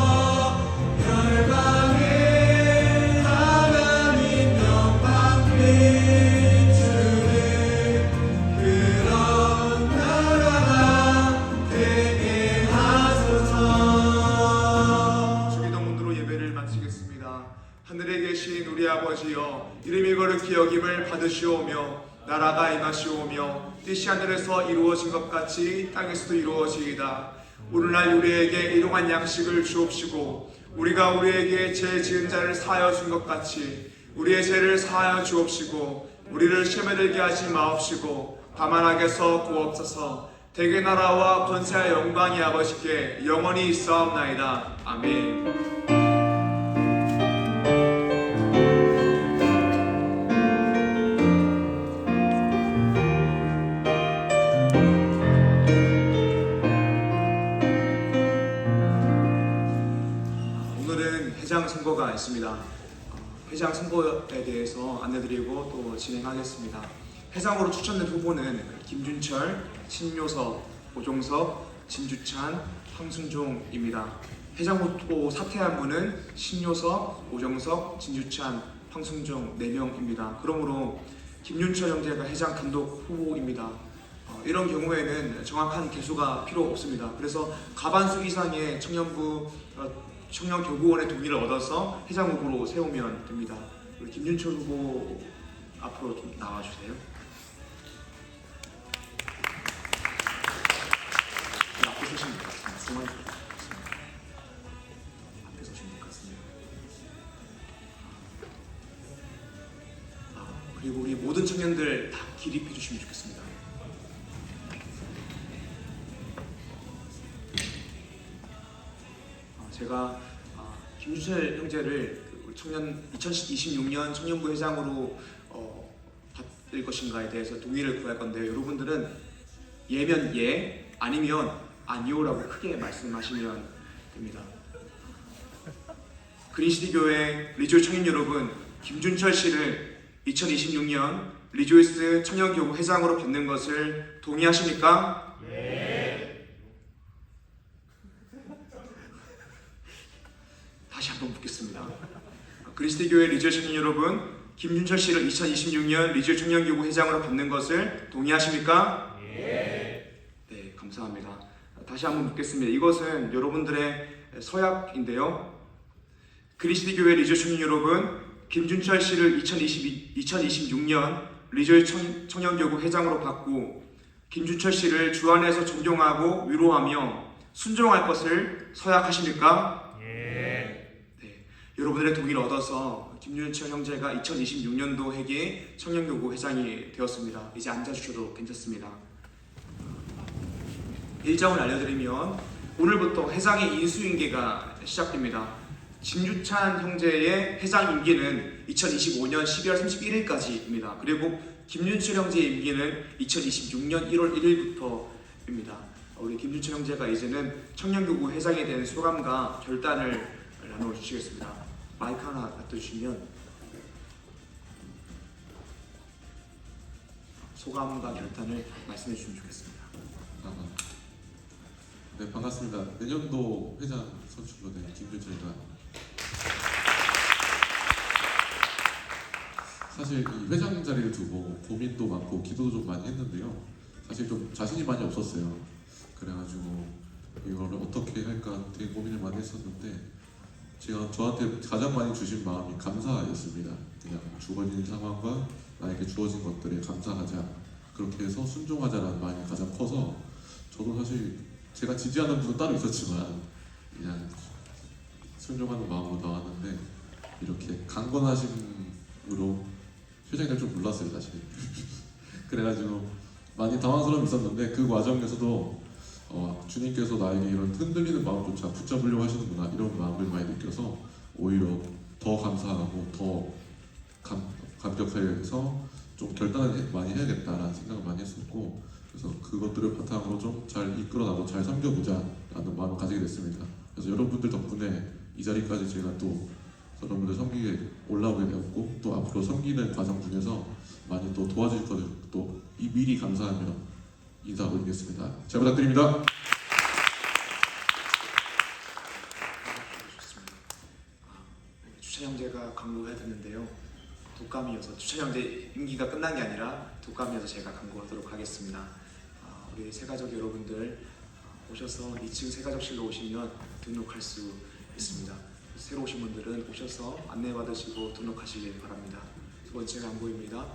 열방에 하나님 영광 비추는 그런 나라가 되게 하소서. 주기도 문으로 예배를 마치겠습니다. 하늘에 계신 우리 아버지여, 이름이 거룩히 여김을 받으시오며 나라가 임하시오며 뜻이 하늘에서 이루어진 것 같이 땅에서도 이루어지이다. 오늘날 우리에게 일용할 양식을 주옵시고 우리가 우리에게 죄 지은 자를 사하여 준 것 같이 우리의 죄를 사하여 주옵시고 우리를 시험에 들게 하지 마옵시고 다만 악에서 구옵소서. 대개 나라와 권세와 영광이 아버지께 영원히 있사옵나이다. 아멘. 회장 선거가 있습니다. 회장 선거에 대해서 안내드리고 또 진행하겠습니다. 회장으로 추천된 후보는 김준철, 신요섭, 오종석, 진주찬, 황순종입니다. 회장 후보 사퇴한 분은 신요섭, 오종석, 진주찬, 황순종 4명입니다. 그러므로 김윤철 형제가 회장 단독 후보입니다. 이런 경우에는 정확한 개수가 필요 없습니다. 그래서 과반수 이상의 청년교구원의 동의를 얻어서 회장 후보로 세우면 됩니다. 우리 김윤철 후보 앞으로 좀 나와주세요. 앞에 서시면 될 것 같습니다. 중앙에 서시면 될 것 같습니다. 앞에 서시면 될 것 같습니다. 그리고 우리 모든 청년들 다 기립해 주시면 좋겠습니다. 제가 김준철 형제를 우리 2026년 청년부 회장으로 받을 것인가에 대해서 동의를 구할 건데요. 여러분들은 예면 예, 아니면 아니오라고 크게 말씀하시면 됩니다. 그린시티 교회 리조이 청년 여러분, 김준철 씨를 2026년 리조이스 청년교구 회장으로 받는 것을 동의하십니까? 다시 한번 묻겠습니다. 그리스도 교회 리조이 청년 여러분, 김준철 씨를 2026년 리조이 청년교구 회장으로 받는 것을 동의하십니까? 네, 감사합니다. 다시 한번 묻겠습니다. 이것은 여러분들의 서약인데요. 그리스도 교회 리조이 청년 여러분, 김준철 씨를 2026년 리조이 청년교구 회장으로 받고 김준철 씨를 주 안에서 존경하고 위로하며 순종할 것을 서약하십니까? 여러분들의 동의를 얻어서 김준철 형제가 2026년도 회계 청년교구 회장이 되었습니다. 이제 앉아주셔도 괜찮습니다. 일정을 알려드리면 오늘부터 회장의 인수인계가 시작됩니다. 진주찬 형제의 회장 임기는 2025년 12월 31일까지입니다. 그리고 김준철 형제의 임기는 2026년 1월 1일부터입니다. 우리 김준철 형제가 이제는 청년교구 회장에 대한 소감과 결단을 나눠주시겠습니다. 마이크 하나 갖다 주시면 소감과 결단을 말씀해 주시면 좋겠습니다. 네, 반갑습니다. 내년도 회장 선출로 된 김준철입니다. 사실 이 회장 자리를 두고 고민도 많고 기도도 좀 많이 했는데요. 사실 좀 자신이 많이 없었어요. 그래가지고 이거를 어떻게 할까 되게 고민을 많이 했었는데 저한테 가장 많이 주신 마음이 감사였습니다. 그냥 주어진 상황과 나에게 주어진 것들에 감사하자, 그렇게 해서 순종하자라는 마음이 가장 커서, 저도 사실 제가 지지하는 분은 따로 있었지만 그냥 순종하는 마음으로 나왔는데 이렇게 강건하심으로 회장이 될 줄 몰랐어요, 사실. 그래가지고 많이 당황스러움이 있었는데 그 과정에서도 주님께서 나에게 이런 흔들리는 마음조차 붙잡으려고 하시는구나, 이런 마음을 많이 느껴서 오히려 더 감사하고 더 감격해서 좀 결단을 많이 해야겠다라는 생각을 많이 했었고, 그래서 그것들을 바탕으로 좀 잘 이끌어나고 잘 섬겨보자 라는 마음을 가지게 됐습니다. 그래서 여러분들 덕분에 이 자리까지 제가 또 여러분들 섬기에 올라오게 되었고, 또 앞으로 섬기는 과정 중에서 많이 또 도와주실 것을 또 미리 감사하며 인사 올리겠습니다. 잘 부탁드립니다. 주찬 형제가 광고해야 되는데요. 독감이어서 주찬 형제 임기가 끝난 게 아니라 독감이어서 제가 광고하도록 하겠습니다. 우리 새가족 여러분들 오셔서 2층 새가족실로 오시면 등록할 수 있습니다. 새로 오신 분들은 오셔서 안내받으시고 등록하시길 바랍니다. 두 번째 광고입니다.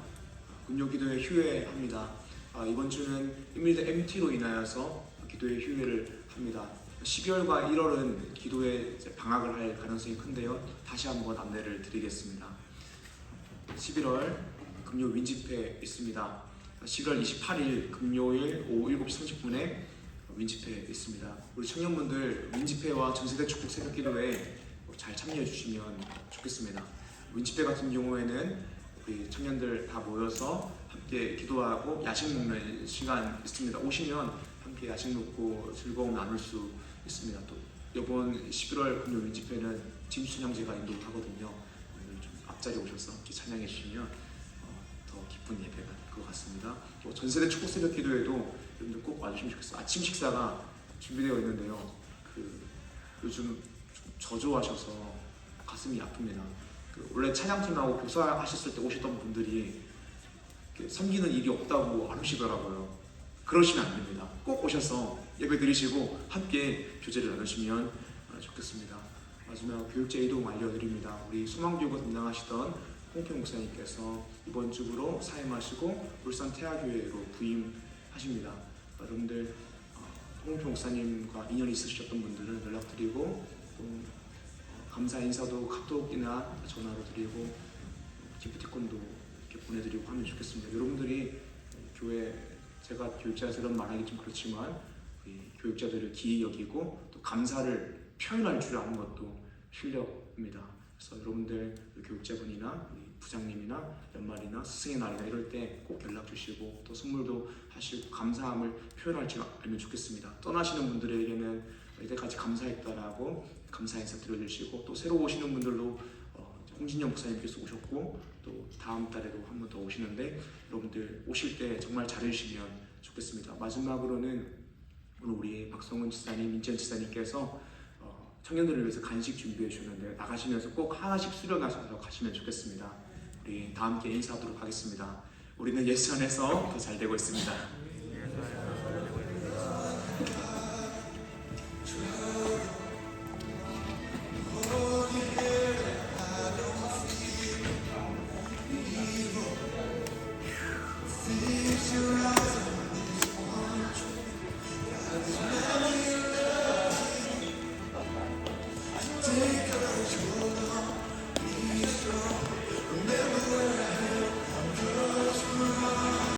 금요기도회 휴회합니다. 이번 주는 인밀대 MT로 인하여서 기도회 휴회를 합니다. 12월과 1월은 기도회 방학을 할 가능성이 큰데요. 다시 한번 안내를 드리겠습니다. 11월 금요 윈집회 있습니다. 11월 28일 금요일 오후 7시 30분에 윈집회 있습니다. 우리 청년분들 윈집회와 전세대 축복 새벽기도회에 잘 참여해 주시면 좋겠습니다. 윈집회 같은 경우에는 우리 청년들 다 모여서 함께 기도하고 야식 먹는 시간 있습니다. 오시면 함께 야식 먹고 즐거움 나눌 수 있습니다. 또 이번 11월 금요 윈집회는 진수찬양제가 인도를 하거든요. 오늘 좀 앞자리에 오셔서 함께 찬양해 주시면 더 기쁜 예배가 될 것 같습니다. 또 전세대 축복 새벽 기도에도 여러분들 꼭 와주시면 좋겠어요. 아침 식사가 준비되어 있는데요. 요즘 좀 저조하셔서 가슴이 아픕니다. 원래 찬양팀하고 교사하셨을 때 오셨던 분들이 섬기는 일이 없다고 안 오시더라고요. 그러시면 안 됩니다. 꼭 오셔서 예배 드리시고 함께 교제를 나누시면 좋겠습니다. 마지막 교육자 이동 알려드립니다. 우리 소망교육을 담당하시던 홍평 목사님께서 이번 주부로 사임하시고 울산 태화교회로 부임하십니다. 여러분들 홍평 목사님과 인연이 있으셨던 분들은 연락드리고 또 감사 인사도 카톡이나 전화로 드리고 기프티콘도 이렇게 보내드리고 하면 좋겠습니다. 여러분들이 교회, 제가 교육자에서 이런 말하기 좀 그렇지만 우리 교육자들을 기이 여기고 또 감사를 표현할 줄 아는 것도 실력입니다. 그래서 여러분들 교육자분이나 우리 부장님이나 연말이나 스승의 날이나 이럴 때 꼭 연락 주시고 또 선물도 하시고 감사함을 표현할 줄 알면 좋겠습니다. 떠나시는 분들에게는 이때까지 감사했다라고 감사 인사 드려주시고 또 새로 오시는 분들도 홍진영 목사님께서 오셨고 또 다음 달에도 한 번 더 오시는데 여러분들 오실 때 정말 잘해주시면 좋겠습니다. 마지막으로는 오늘 우리 박성훈 지사님, 민지연 지사님께서 청년들을 위해서 간식 준비해 주는데 나가시면서 꼭 하나씩 수령하셔서 가시면 좋겠습니다. 우리 다 함께 인사하도록 하겠습니다. 우리는 예수 안에서 더 잘 되고 있습니다. Take control, be strong.